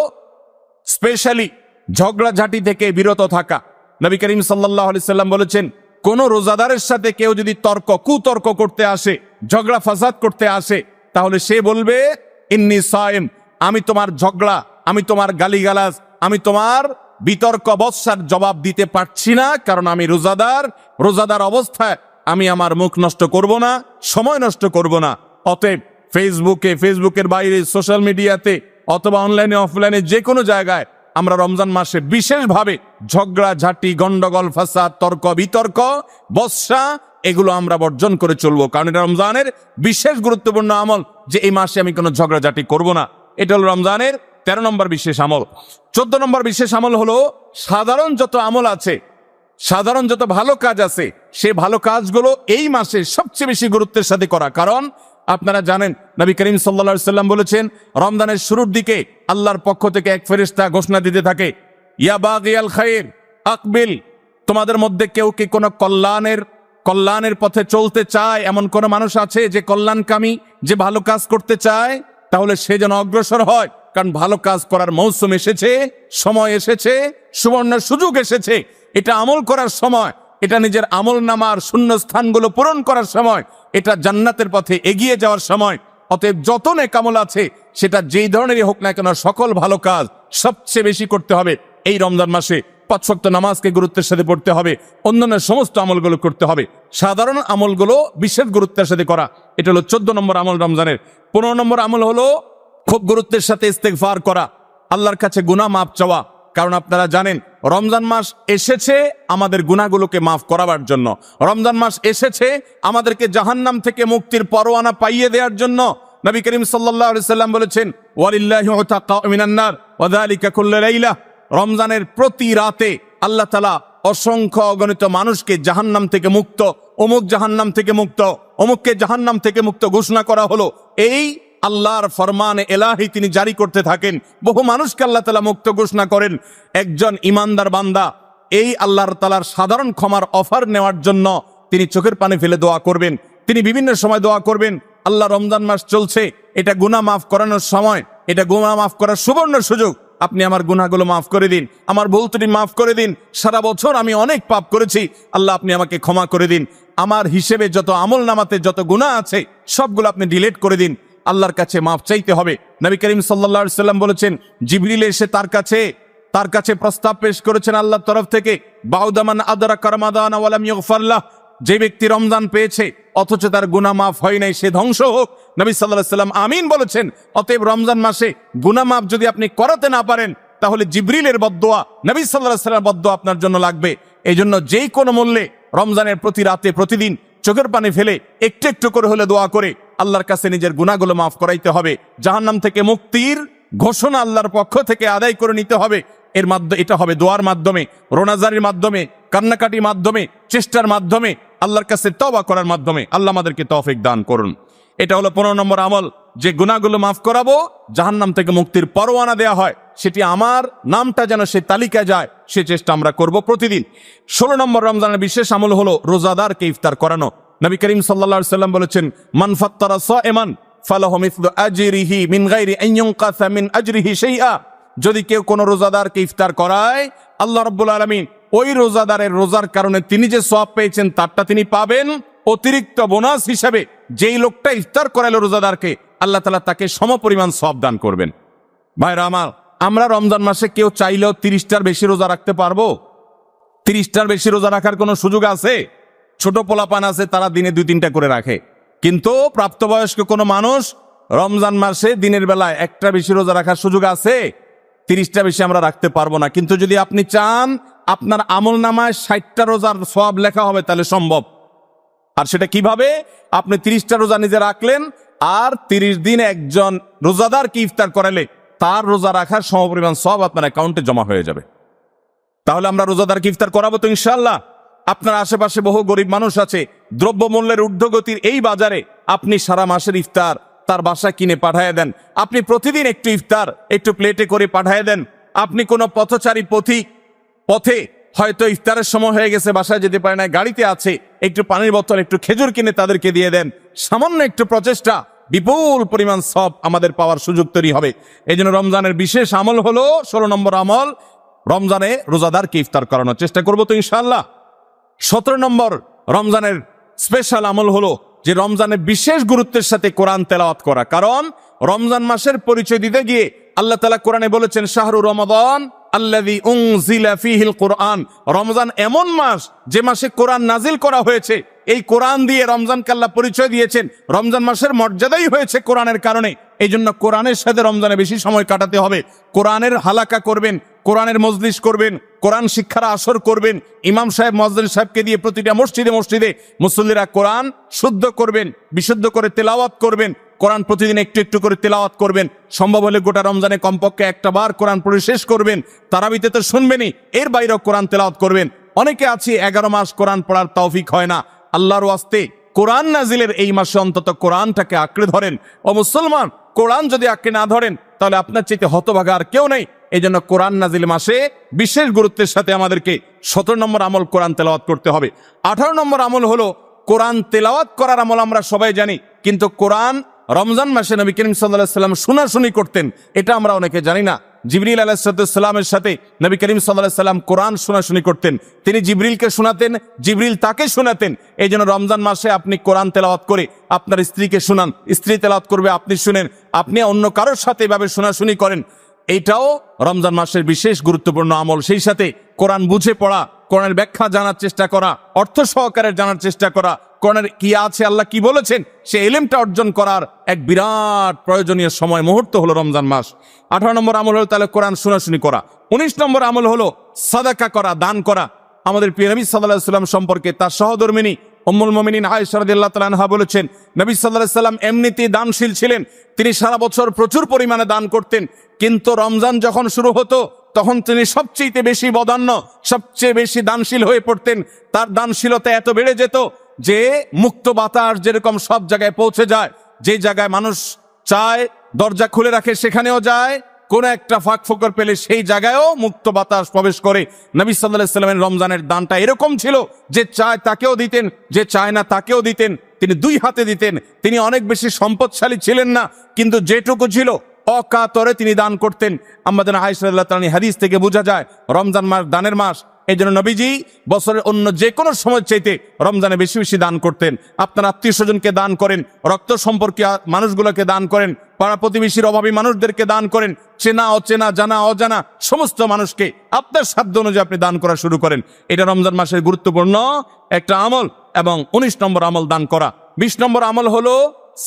Speaker 1: স্পেশালি ঝগড়াঝাটি থেকে বিরত থাকা। নবী করিম সাল্লাল্লাহু আলাইহি সাল্লাম বলেছেন, কোন রোজাদারের সাথে কেউ যদি কুতর্ক করতে আসে, ঝগড়া ফাসাদ করতে আসে, তাহলে সে বলবে ইন্নী সায়েম, আমি তোমার ঝগড়া, আমি তোমার গালিগালাজ, আমি তোমার বিতর্ক বৎসার জবাব দিতে পারছি না, কারণ আমি রোজাদার অবস্থায় আমি আমার মুখ নষ্ট করব না, সময় নষ্ট করব না। অতএব ফেসবুকের বাইরে, সোশ্যাল মিডিয়াতে অথবা অনলাইনে অফলাইনে যে কোনো জায়গায় আমরা রমজান মাসে বিশেষভাবে ঝগড়া ঝাঁটি, গন্ডগোল, ফাসাদ, তর্ক বিতর্ক, বৎসা এগুলো আমরা বর্জন করে চলবো, কারণ এটা রমজানের বিশেষ গুরুত্বপূর্ণ আমল যে এই মাসে আমি কোনো ঝগড়াঝাটি করব না। এটা হলো রমজানের 13 নম্বর বিশেষ আমল। 14 নম্বর বিশেষ আমল হলো সাধারণ যত আমল আছে, সাধারণ যত ভালো কাজ আছে, সেই ভালো কাজগুলো এই মাসে সবচেয়ে বেশি গুরুত্বের সাথে করা। কারণ আপনারা জানেন, নবী করিম সাল্লাল্লাহু আলাইহি সাল্লাম বলেছেন, রমজানের শুরুর দিকে আল্লাহর পক্ষ থেকে এক ফেরেশতা ঘোষণা দিতে থাকে, ইয়া বাগিয়াল খায়র আকবিল, তোমাদের মধ্যে কেউ কি কোনো কল্যাণের পথে চলতে চায়, এমন কোন মানুষ আছে যে কল্যাণকামী, যে ভালো কাজ করতে চায়, তাহলে সে যেন অগ্রসর হয়। কারণ ভালো কাজ করার মৌসুম এসেছে, সময় এসেছে, সুবর্ণ সুযোগ এসেছে। এটা আমল করার সময়, এটা নিজের আমল নামার শূন্য স্থানগুলো পূরণ করার সময়, এটা জান্নাতের পথে এগিয়ে যাওয়ার সময়। অতএব যত নেক আমল আছে, সেটা যেই ধরনেরই হোক না কেন, সকল ভালো কাজ সবচেয়ে বেশি করতে হবে এই রমজান মাসে। 5 ওয়াক্ত নামাজকে গুরুত্বের সাথে পড়তে হবে, অন্যান্য সমস্ত আমলগুলো করতে হবে, সাধারণ আমলগুলো বিশেষ গুরুত্বের সাথে করা। এটা হলো 14 নম্বর আমল রমজানের। 15 নম্বর আমল হলো খুব গুরুত্বের সাথে ইস্তেগফার করা, আল্লাহর কাছে গুনাহ মাফ চাওয়া। কারণ আপনারা জানেন, রমজান মাস এসেছে আমাদের গুনাহগুলোকে মাফ করাবার জন্য। রমজান মাস এসেছে আমাদেরকে জাহান্নাম থেকে মুক্তির পরোয়ানা পাইয়ে দেওয়ার জন্য। নবী করিম সাল্লাল্লাহু আলাইহি সাল্লাম বলেছেন, ওয়ালিল্লাহি উতাকা মিনান নার ওয়া যালিকা কুল্লু লাইলা। রমজানের প্রতি রাতে আল্লাহ তাআলা অসংখ্য অগণিত মানুষকে জাহান্নাম থেকে মুক্ত, অমুক জাহান্নাম থেকে মুক্ত, অমুককে জাহান্নাম থেকে মুক্ত ঘোষণা করা হলো। এই আল্লাহর ফরমানে এলাহি তিনি জারি করতে থাকেন, বহু মানুষকে আল্লাহ তাআলা মুক্ত ঘোষণা করেন। একজন ইমানদার বান্দা এই আল্লাহর তাআলার সাধারণ ক্ষমার অফার নেওয়ার জন্য তিনি চোখের পানি ফেলে দোয়া করবেন, তিনি বিভিন্ন সময় দোয়া করবেন, আল্লাহ রমজান মাস চলছে, এটা গুনাহ মাফ করানোর সময়, এটা গুনাহ মাফ করার সুবর্ণ সুযোগ, আপনি আমার গুনাহগুলো মাফ করে দিন, আমার ভুল ত্রুটি মাফ করে দিন, সারা বছর আমি অনেক পাপ করেছি, আল্লাহ আপনি আমাকে ক্ষমা করে দিন, আমার হিসেবে যত আমল নামাতে যত গুনাহ আছে সবগুলো আপনি ডিলিট করে দিন। আল্লাহর কাছে মাফ চাইতে হবে। নবী করিম সাল্লাল্লাহু আলাইহি সাল্লাম বলেছেন, জিবরিল এসে তার কাছে প্রস্তাব পেশ করেছেন আল্লাহর তরফ থেকে, বাউদামান আদরাকা রমাদান ওয়া লাম ইগফার লাহ, যে ব্যক্তি রমজান পেয়েছে অথচ তার গুনাহ মাফ হয় নাই, সে ধ্বংস হোক। নবী সাল্লাল্লাহু আলাইহি সাল্লাম আমিন বলেছেন। অতএব রমজান মাসে গুনাহ মাফ যদি আপনি করাতে না পারেন, তাহলে জিবরিলের বদদোয়া, নবী সাল্লাল্লাহু আলাইহি সাল্লামের বদদোয়া আপনার জন্য লাগবে। এই জন্য যেই কোনো মূল্যে রমজানের প্রতি রাতে প্রতিদিন চোখের পানি ফেলে একটু একটু করে হলে দোয়া করে আল্লাহর কাছে নিজের গুনাহগুলো মাফ করাইতে হবে। জাহান্নাম থেকে মুক্তির ঘোষণা আল্লাহর পক্ষ থেকে আদায় করে নিতে হবে। এর মাধ্যমে এটা হবে দোয়ার মাধ্যমে, রোনাজারির মাধ্যমে, কান্নাকাটির মাধ্যমে, চেষ্টার মাধ্যমে, আল্লাহর কাছে তওবা করার মাধ্যমে। আল্লাহ আমাদেরকে তৌফিক দান করুন। এটা হলো 15 নম্বর আমল। যে গুনাহগুলো মাফ করাবো, জাহান্নাম থেকে মুক্তির পরোয়ানা দেয়া হয়, সেটি আমার নামটা যেন সেই তালিকায় যায়, সে চেষ্টা আমরা করব প্রতিদিন। 16 নম্বর রমজানের বিশেষ আমল হলো রোজাদারকে ইফতার করানো। নবী করিম সাল্লাল্লাহু আলাইহি সাল্লাম বলেছেন, মান ফাত্তারা সাইমান ফালাহু মিসলু আজরিহি মিন গায়রি আন ইউনকাসা মিন আজরিহি শাইআ। যদি কেউ কোনো রোজাদারকে ইফতার করায়, আল্লাহ রাব্বুল আলামিন ওই রোজাদারের রোজার কারণে তিনি যে সওয়াব পেয়েছেন তারটা তিনি পাবেন, অতিরিক্ত বোনাস হিসাবে যেই লোকটা ইফতার করাইল রোজাদারকে, আল্লাহ তাআলা তাকে সমপরিমাণ সওয়াব দান করবেন। ভাইরা আমার, আমরা রমজান মাসে কেউ চাইলেও 30টার বেশি রোজা রাখতে পারবো? 30টার বেশি রোজা রাখার কোনো সুযোগ আছে? ছোট পোলাপান আছে, তারা দিনে 2-3টা করে রাখে, কিন্তু প্রাপ্তবয়স্ক কোনো মানুষ রমজান মাসে দিনের বেলায় 1টা বেশি রোজা রাখার সুযোগ আছে? 30টা বেশি আমরা রাখতে পারবো না। কিন্তু যদি আপনি চান আপনার আমল নামায় 60টা রোজার সওয়াব লেখা হবে, তাহলে সম্ভব। আর সেটা কিভাবে? আপনি 30টা রোজা নিজে রাখলেন, আর 30 দিন একজন রোজাদারকে ইফতার করালে তার রোজা রাখার সমপরিমাণ সওয়াব আপনার অ্যাকাউন্টে জমা হয়ে যাবে। তাহলে আমরা রোজাদারকে ইফতার করাবো তো ইনশাআল্লাহ। আপনার আশেপাশে বহু গরিব মানুষ আছে, দ্রব্যমূল্যের ঊর্ধ্বগতির এই বাজারে আপনি সারা মাসের ইফতার তার বাসায় কিনে পাঠিয়ে দেন। আপনি প্রতিদিন একটু ইফতার একটু প্লেটে করে পাঠিয়ে দেন। আপনি কোনো পথচারী পথে হয়তো ইফতারের সময় হয়ে গেছে, বাসায় যেতে পারে না, গাড়িতে আছে, একটু পানির বোতল একটু খেজুর কিনে তাদেরকে দিয়ে দেন। সামান্য একটু প্রচেষ্টা বিপুল পরিমাণ সওয়াব আমাদের পাওয়ার সুযোগ তৈরি হবে। এই জন্য রমজানের বিশেষ আমল হলো 16 নম্বর আমল, রমজানে রোজাদারকে ইফতার করানোর চেষ্টা করবো তো ইনশাআল্লাহ। 17 নম্বর রমজানের স্পেশাল আমল হলো যে রমজানে বিশেষ গুরুত্বের সাথে কোরআন তেলাওয়াত করা। কারণ রমজান মাসের পরিচয় দিতে গিয়ে আল্লাহ তাআলা কোরআনে বলেছেন, শাহরু রমাদান আল্লাযী উনজিলা ফীহিল কুরআন। রমজান এমন মাস যে মাসে কোরআন নাজিল করা হয়েছে। এই কোরআন দিয়ে রমজানকে আল্লাহ পরিচয় দিয়েছেন। রমজান মাসের মর্যাদাই হয়েছে কোরআনের কারণে। এই জন্য কোরআনের সাথে রমজানে বেশি সময় কাটাতে হবে। কোরআনের হালাকা করবেন, কোরআনের মজলিস করবেন, কোরআন শিক্ষার আসর করবেন। ইমাম সাহেব মুয়াজ্জিন সাহেবকে দিয়ে প্রতিটা মসজিদে মুসল্লিরা কোরআন শুদ্ধ করবেন, বিশুদ্ধ করে তেলাওয়াত করবেন। কোরআন প্রতিদিন একটু একটু করে তেলাওয়াত করবেন। সম্ভব হলে গোটা রমজানে কমপক্ষে একটা বার কোরআন পড়ে শেষ করবেন। তারাবিতে তো শুনবেনই, এর বাইরেও কোরআন তেলাওয়াত করবেন। অনেকে আছে 11 মাস কোরআন পড়ার তৌফিক হয় না। আল্লাহর ওয়াস্তে কোরআন নাজিলের এই মাসে অন্তত কোরআনটাকে আঁকড়ে ধরেন। ও মুসলমান, কোরআন যদি আঁকড়ে না ধরেন তাহলে আপনার চাইতে হতভাগা আর কেউ নেই। এই জন্য কোরআন নাজিল মাসে বিশেষ গুরুত্বের সাথে আমাদেরকে 17 নম্বর আমল কোরআন তেলাওয়াত করতে হবে। 18 নম্বর আমল হলো কোরআন তেলাওয়াত করার আমল। আমরা সবাই জানি, কিন্তু কোরআন রমজান মাসে নবী করিম সাল্লাল্লাহু আলাইহি সাল্লাম শোনাশুনি করতেন, এটা আমরা অনেকে জানি না। জিবরিল আলাইহিস সালামের সাথে নবী করিম সাল্লাল্লাহু আলাইহি সাল্লাম কোরআন শোনাশুনি করতেন। তিনি জিবরিলকে শোনাতেন, জিবরিল তাকে শোনাতেন। এই জন্য রমজান মাসে আপনি কোরআন তেলাওয়াত করে আপনার স্ত্রীকে শোনান, স্ত্রী তেলাওয়াত করবে, আপনি শুনেন, আপনি অন্য কারোর সাথে এভাবে শোনাশুনি করেন। এইটাও রমজান মাসের বিশেষ গুরুত্বপূর্ণ আমল। সেই সাথে কোরআন বুঝে পড়া, কোরআনের ব্যাখ্যা জানার চেষ্টা করা, অর্থ সহকারে জানার চেষ্টা করা, কোরআনের কি আছে, আল্লাহ কি বলেছেন, সে ইলমটা অর্জন করার এক বিরাট প্রয়োজনীয় সময় মুহূর্ত হলো রমজান মাস। 18 নম্বর আমল হলো তাহলে কোরআন শোনাশুনি করা। 19 নম্বর আমল হলো সাদাকা করা, দান করা। আমাদের প্রিয় নবী সাল্লাল্লাহু আলাইহি ওয়াসাল্লাম সম্পর্কে তার সহধর্মিনী উম্মুল মুমিনিন আয়েশা রাদিয়াল্লাহু তাআলা আনহা বলেছেন, নবী সাল্লাল্লাহু আলাইহি ওয়াসাল্লাম এমনিতেই দানশীল ছিলেন। তিনি সারা বছর প্রচুর পরিমাণে দান করতেন, কিন্তু রমজান যখন শুরু হতো তখন তিনি সবচেয়ে বেশি বদান্য, সবচেয়ে বেশি দানশীল হয়ে পড়তেন। তার দানশীলতা এত বেড়ে যেত যে মুক্ত বাতাস যেরকম সব জায়গায় পৌঁছে যায়, যে জায়গায় মানুষ চায় দরজা খুলে রাখে সেখানেও যায়, কোন একটা ফাঁক ফোকর পেলে সেই জায়গায়ও মুক্ত বাতাস প্রবেশ করে। নবী সাল্লাল্লাহু আলাইহি ওয়াসাল্লামের রমজানের দানটা এরকম ছিল যে চায় তাকেও দিতেন, যে চায় না তাকেও দিতেন। তিনি 2 হাতে দিতেন। তিনি অনেক বেশি সম্পদশালী ছিলেন না, কিন্তু যেটুকু ছিল অকাতরে তিনি দান করতেন। আমাদের আয়েশা রাদিয়াল্লাহু তাআলা হাদিস থেকে বোঝা যায় রমজান মাস দানের মাস। এই জন্য নবীজি বছরের অন্য যে কোনো সময় চাইতে রমজানে বেশি বেশি দান করতেন। আপনার আত্মীয় স্বজনকে দান করেন, রক্ত সম্পর্কীয় মানুষগুলোকে দান করেন, পাড়া প্রতিবেশীর অভাবী মানুষদেরকে দান করেন, চেনা অচেনা জানা অজানা সমস্ত মানুষকে আপনার সাধ্য অনুযায়ী আপনি দান করা শুরু করেন। এটা রমজান মাসের গুরুত্বপূর্ণ একটা আমল। এবং 19 নম্বর আমল দান করা। 20 নম্বর আমল হলো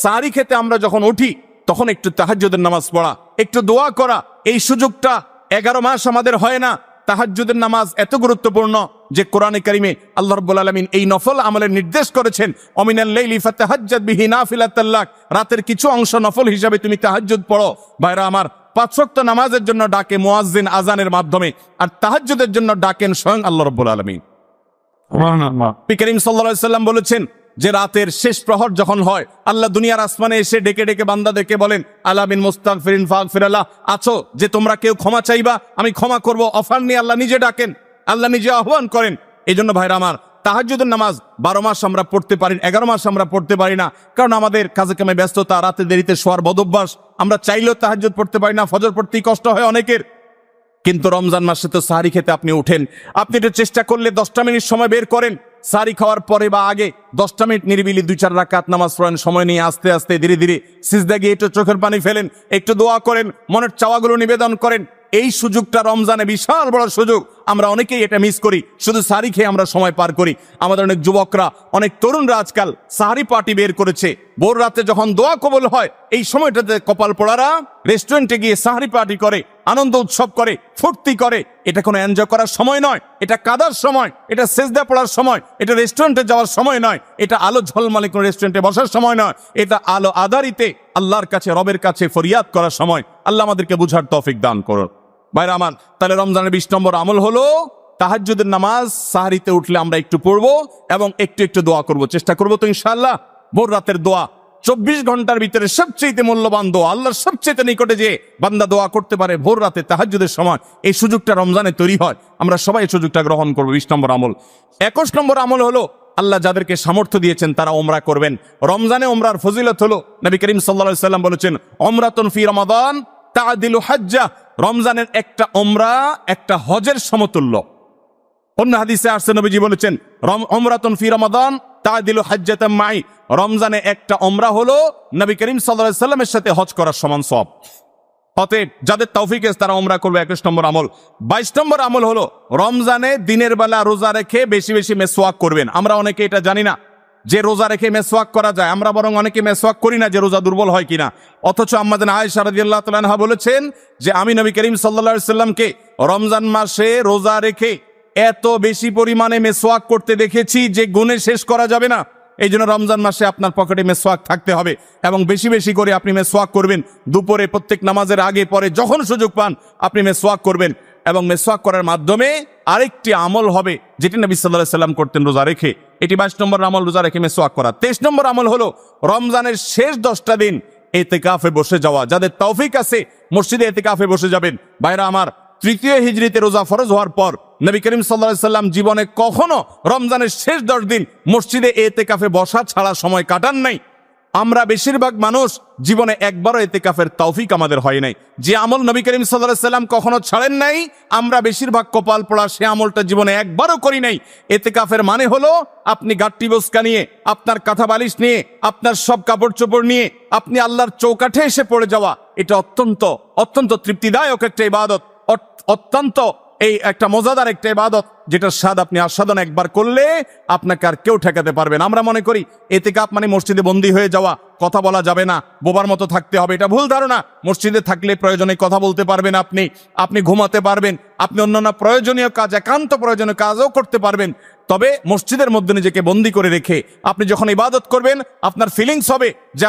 Speaker 1: সারি খেতে আমরা যখন উঠি তখন একটু তাহাজ্জুদের নামাজ পড়া, একটু দোয়া করা। এই সুযোগটা 11 মাস আমাদের হয় না। তাহাজ্জুদের নামাজ এত গুরুত্বপূর্ণ যে কোরআনে কারিমে আল্লাহ রাব্বুল আলামিন এই নফল আমলের নির্দেশ করেছেন, অমিনাল লাইলি ফাতাহাজ্জাদ বিহি নাফিলাতাল লাক। রাতের কিছু অংশ নফল হিসাবে তুমি তাহাজ্জুদ পড়ো। ভাইরা আমার, 5 ওয়াক্ত নামাজের জন্য ডাকে মুয়াজ্জিন আজানের মাধ্যমে, আর তাহাজ্জুদের জন্য ডাকেন স্বয়ং আল্লাহ রাব্বুল আলামিন। সুবহানাল্লাহ। নবী করিম সাল্লাল্লাহু আলাইহি সাল্লাম বলেছেন, যে রাতের শেষ প্রহর যখন হয়, আল্লাহ দুনিয়ার আসমানে এসে ডেকে ডেকে বান্দাদেরকে বলেন, আলা মিন মুস্তাগফিরিন ফাগফিরাল্লাহ, আছো যে তোমরা কেউ ক্ষমা চাইবা, আমি ক্ষমা করব। অফার নিয়ে আল্লাহ নিজে ডাকেন, আল্লাহ নিজে আহ্বান করেন। এই জন্য ভাইরা আমার, তাহাজ্জুদের নামাজ 12 মাস আমরা পড়তে পারি, 11 মাস আমরা পড়তে পারি না, কারণ আমাদের কাজে কামে ব্যস্ততা, রাতে দেরিতে শোয়ার বদভ্যাস। আমরা চাইলেও তাহাজ্জুদ পড়তে পারি না, ফজর পড়তেই কষ্ট হয় অনেকের। কিন্তু রমজান মাসে তো সাহারি খেতে আপনি উঠেন, আপনি একটু চেষ্টা করলে 10টা মিনিট সময় বের করেন, সাহারি খাওয়ার পরে বা আগে 10টা মিনিট নিরিবিলি 2-4 রাকাত নামাজ পড়েন, সময় নিয়ে আস্তে আস্তে ধীরে ধীরে সিজদা গিয়ে একটু চোখের পানি ফেলেন, একটু দোয়া করেন, মনের চাওয়াগুলো নিবেদন করেন। এই সুযোগটা রমজানে বিশাল বড় সুযোগ, আমরা অনেকেই এটা মিস করি, শুধু সাহারি খেয়ে আমরা সময় পার করি। আমাদের অনেক যুবকরা, অনেক তরুণরা আজকাল সাহারি পার্টি বের করেছে। ভোর রাতে যখন দোয়া কবুল হয়, এই সময়টাতে কপাল পোড়ারা রেস্টুরেন্টে গিয়ে সাহারি পার্টি করে, আনন্দ উৎসব করে, ফুর্তি করে। এটা কোনো এনজয় করার সময় নয়, এটা কাদার সময়, এটা সেজদা পড়ার সময়, এটা রেস্টুরেন্টে যাওয়ার সময় নয়, এটা আলো ঝলমলে কোনো রেস্টুরেন্টে বসার সময় নয়, এটা আলো আধারিতে আল্লাহর কাছে, রবের কাছে ফরিয়াদ করার সময়। আল্লাহ আমাদেরকে বুঝার তৌফিক দান করুন। ভাইরা আমার, তাহলে রমজানের 20 নম্বর আমল হলো তাহাজ্জুদের নামাজ সাহারিতে উঠলে আমরা একটু পড়বো এবং একটু একটু দোয়া করব, চেষ্টা করবো তো ইনশাআল্লাহ। ভোর রাতের দোয়া 24 ঘন্টার ভিতরে সবচেয়ে মূল্যবান দোয়া, আল্লাহর সবচেয়ে নিকটে যে বান্দা দোয়া করতে পারে ভোর রাতে তাহাজ্জুদের সময়, এই সুযোগটা রমজানে তৈরি হয়। আমরা সবাই এই সুযোগটা গ্রহণ করবো। 20 নম্বর আমল। 21 নম্বর আমল হলো, আল্লাহ যাদেরকে সামর্থ্য দিয়েছেন তারা ওমরা করবেন। রমজানে ওমরার ফজিলত হলো, নবী করিম সাল্লাল্লাহু আলাইহি সাল্লাম বলেছেন, ওমরাতুন ফি রমাদান তাআদিলু হাজ্জা। রমজানের একটা ওমরা একটা হজের সমতুল্য। অন্য হাদিসে আসছে, নবীজি বলেছেন, ওমরাতুন ফি রমাদান তাআদিলু হাজ্জাতাম মাই। রমজানে একটা ওমরা হলো নবী করিম সাল্লাল্লাহু আলাইহি সাল্লামের সাথে হজ করার সমান সওয়াব। অতএব যাদের তৌফিক আছে তারা ওমরা করবে। 21 নম্বর আমল। 22 নম্বর আমল হলো, রমজানে দিনের বেলা রোজা রেখে বেশি বেশি মেসওয়াক করবেন। আমরা অনেকে এটা জানি না যে রোজা রেখে মেসওয়াক করা যায়, আমরা বরং অনেকে মেসওয়াক করি না যে রোজা দুর্বল হয় কিনা। অথচ আম্মা জান আয়েশা রাদিয়াল্লাহু তাআলা আনহা বলেছেন যে আমি নবী করিম সাল্লাল্লাহু আলাইহি সাল্লামকে রমজান মাসে রোজা রেখে এত বেশি পরিমাণে মেসওয়াক করতে দেখেছি যে গুণে শেষ করা যাবে না। এই জন্য রমজান মাসে আপনার পকেটে মেসওয়াক থাকতে হবে এবং বেশি বেশি করে আপনি মেসওয়াক করবেন। দুপুরে, প্রত্যেক নামাজের আগে পরে, যখন সুযোগ পান আপনি মেসওয়াক করবেন। এবং মেসওয়াক করার মাধ্যমে আরেকটি আমল হবে যেটি নবী সাল্লাল্লাহু আলাইহি সাল্লাম করতেন রোজা রেখে। এটি 22 নম্বর আমল, রোজা রেখে মেসওয়াক করা। 23 নম্বর আমল হলো রমজানের শেষ 10টা দিন ইতিকাফে বসে যাওয়া। যাদের তৌফিক আছে মসজিদে ইতিকাফে বসে যাবেন। ভাইরা আমার, 3য় হিজরিতে রোজা ফরজ হওয়ার পর নবী করিম সাল্লাল্লাহু আলাইহি সাল্লাম জীবনে কখনো রমজানের শেষ 10 দিন মসজিদে ইতিকাফে বসা ছাড়া সময় কাটান নাই। আমরা বেশিরভাগ মানুষ জীবনে একবারও ইতিকাফের তৌফিক আমাদের হয় নাই। যে আমল নবী করিম সাল্লাল্লাহু আলাইহি সাল্লাম কখনো ছাড়েন নাই, আমরা বেশিরভাগ কপাল পোড়া সে আমলটা জীবনে একবারও করি নাই। ইতিকাফের মানে হলো আপনি গাট্টি বস্কা নিয়ে, আপনার কাঁথা বালিশ নিয়ে, আপনার সব কাপড় চোপড় নিয়ে আপনি আল্লাহর চৌকাঠে এসে পড়ে যাওয়া। এটা অত্যন্ত অত্যন্ত তৃপ্তিদায়ক একটা ইবাদত, অত্যন্ত এই একটা মজাদার একটা ইবাদত, যেটার স্বাদ আপনি আস্বাদন একবার করলে আপনাকে আর কেউ ঠেকাতে পারবেন। আমরা মনে করি ইতিকাফ মানে মসজিদে বন্দী হয়ে যাওয়া, কথা বলা যাবে না, বোবার মতো থাকতে হবে। এটা ভুল ধারণা। মসজিদে থাকলে প্রয়োজনে কথা বলতে পারবেন, আপনি ঘুমাতে পারবেন, আপনি অন্যান্য প্রয়োজনীয় কাজ, একান্ত প্রয়োজনীয় কাজও করতে পারবেন। তবে মসজিদের মধ্যে নিজেকে বন্দী করে রেখে আপনি যখন ইবাদত করবেন, আপনার ফিলিংস হবে যে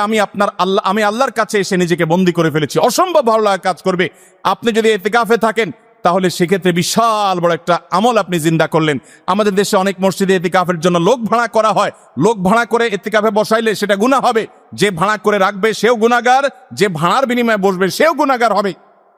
Speaker 1: আমি আল্লাহর কাছে এসে নিজেকে বন্দী করে ফেলেছি। অসম্ভব ভালো লাগা কাজ করবে। আপনি যদি ইতিকাফে থাকেন তাহলে সেক্ষেত্রে বিশাল বড় একটা আমল আপনি জিন্দা করলেন। আমাদের দেশে অনেক মসজিদে ইতিকাফের জন্য লোক ভাড়া করা হয়। লোক ভাড়া করে ইতিকাফে বসাইলে সেটা গুনাহ হবে। যে ভাড়া করে রাখবে সেও গুনাহগার, যে ভাড়ার বিনিময়ে বসবে সেও গুনাহগার হবে।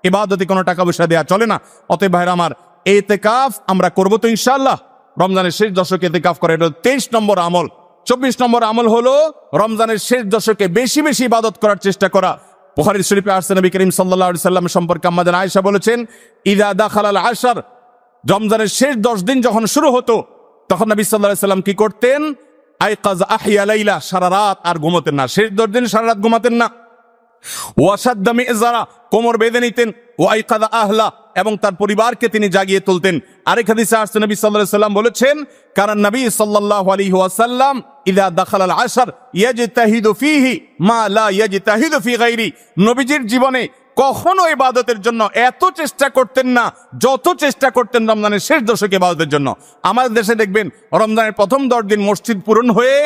Speaker 1: ইবাদতে কোনো টাকা পয়সা দেওয়া চলে না। অতএব ভাইরা আমার, ইতিকাফ আমরা করবো তো ইনশাআল্লাহ। রমজানের শেষ দশকে ইতিকাফ করা, এটা 23 নম্বর আমল। 24 নম্বর আমল হলো রমজানের শেষ দশকে বেশি বেশি ইবাদত করার চেষ্টা করা। বুখারী শরীফে আসছে, নবী করিম সাল্লাল্লাহু আলাইহি সাল্লাম সম্পর্কে আম্মা জান আয়েশা বলেছেন, ইযা দাখালাল আশর, রমজানের শেষ 10 দিন যখন শুরু হতো তখন নবী সাল্লাল্লাহু আলাইহি সাল্লাম কি করতেন? আইকাজ আহইয়া লাইলা, সারা রাত আর ঘুমাতেন না। শেষ 10 দিন সারা রাত ঘুমাতেন না। ওয়াসাদ্দা মিযজারা, কোমর বেঁধে নিতেন। ওয়াইকাদা আহলা, এবং তার পরিবারকে তিনি জাগিয়ে তুলতেন। আরেক হাদিসে আসছে, নবী সাল্লাল্লাহু আলাইহি সাল্লাম বলেছেন, কারণ নবী সাল্লাল্লাহু আলাইহি ওয়াসাল্লাম ইযা দাখালাল আশর ইয়াজতাহিদু ফীহি মা লা ইয়াজতাহিদু ফী গায়রি। নবীজির জীবনে কখনো ইবাদতের জন্য এত চেষ্টা করতেন না যত চেষ্টা করতেন রমজানের শেষ দশকে ইবাদতের জন্য। আমাদের দেশে দেখবেন রমজানের প্রথম 10 দিন মসজিদ পূরণ হয়ে,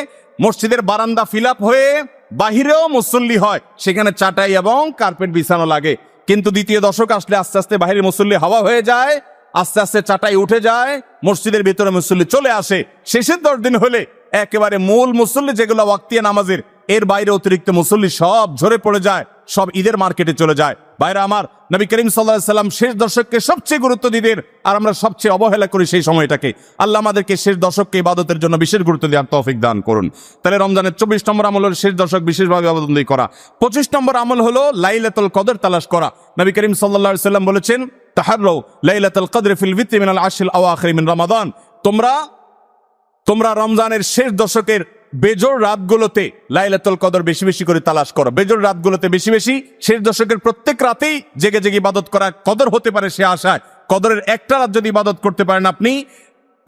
Speaker 1: মসজিদের বারান্দা ফিল আপ হয়ে, বাহিরেও মুসল্লি হয়, সেখানে চাটাই এবং কার্পেট বিছানো লাগে। কিন্তু দ্বিতীয় দশক আসলে আস্তে আস্তে বাহিরের মুসল্লি হাওয়া হয়ে যায়, আস্তে আস্তে চাটাই উঠে যায়, মসজিদের ভিতরে মুসল্লি চলে আসে। শেষের 10 দিন হলে একেবারে মূল মুসল্লি যেগুলো ওয়াক্তিয়া নামাজের, এর বাইরে অতিরিক্ত মুসল্লি সব ঝরে পড়ে যায়, সব ঈদের মার্কেটে চলে যায়। ভাইরা আমার, নবী করিম সাল্লাল্লাহু আলাইহি সাল্লাম শেষ দশককে সবচেয়ে গুরুত্ব দিতেন, আর আমরা সবচেয়ে অবহেলা করি সেই সময়টাকে। আল্লাহ আমাদেরকে শেষ দশককে ইবাদতের জন্য বিশেষ গুরুত্ব দেওয়ার তৌফিক দান করুন। তাহলে রমজানের 24 নম্বর আমল হলো শেষ দশক বিশেষভাবে ইবাদতবন্দি করা। 25 নম্বর আমল হলো লাইলাতুল কদর তালাশ করা। নবী করিম সাল্লাল্লাহু আলাইহি সাল্লাম বলেছেন, তাহাররাউ লাইলাতুল কদর ফিল বিত্রি মিনাল আশরিল আওয়াখির মিন রমাদান। তোমরা রমজানের শেষ দশকের বেজোড় রাতগুলোতে লাইলাতুল কদর বেশি বেশি করে তালাশ করো। বেজোড় রাতগুলোতে বেশি বেশি, শেষ দশকের প্রত্যেক রাতেই জেগে জেগে ইবাদত করা কদর হতে পারে সে আশায়। কদরের একটা রাত যদি ইবাদত করতে পারেন আপনি,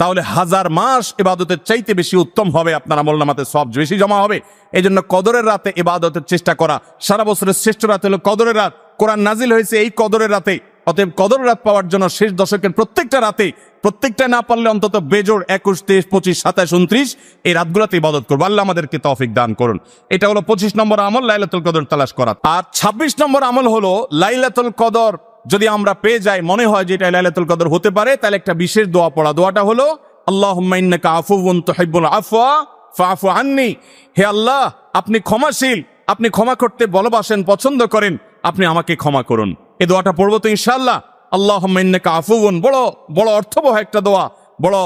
Speaker 1: তাহলে 1000 মাস ইবাদতের চাইতে বেশি উত্তম হবে, আপনার আমলনামাতে সব বেশি জমা হবে। এই জন্য কদরের রাতে ইবাদতের চেষ্টা করা। সারা বছরের শ্রেষ্ঠ রাত হলো কদরের রাত। কোরআন নাজিল হয়েছে এই কদরের রাতে। অতএব কদরের রাত পাওয়ার জন্য শেষ দশকের প্রত্যেকটা রাতে, প্রত্যেকটা না পারলে অন্তত বেজোড় 21, 23, 25, 27, 29 এই রাতগুলোতে ইবাদত করবো। আল্লাহ আমাদেরকে তৌফিক দান করুন। এটা হলো 25 নম্বর আমল, লাইলাতুল কদর তালাশ করা। আর 26 নম্বর আমল হলো লাইলাতুল কদর যদি আমরা পেয়ে যাই, মনে হয় যে এটা লাইলাতুল কদর হতে পারে, তাহলে একটা বিশেষ দোয়া পড়া। দোয়াটা হলো আল্লাহুম্মা ইন্নাকা আফুউন তুহিব্বুল আফওয়া ফাআফু আন্নি। হে আল্লাহ, আপনি ক্ষমাশীল, আপনি ক্ষমা করতে ভালোবাসেন, পছন্দ করেন, আপনি আমাকে ক্ষমা করুন। এই দোয়াটা পড়বো তো ইনশাআল্লাহ। আল্লাহুম্মা ইন্নাকা আফুউন, বড় বড় অর্থবহ একটা দোয়া, বড়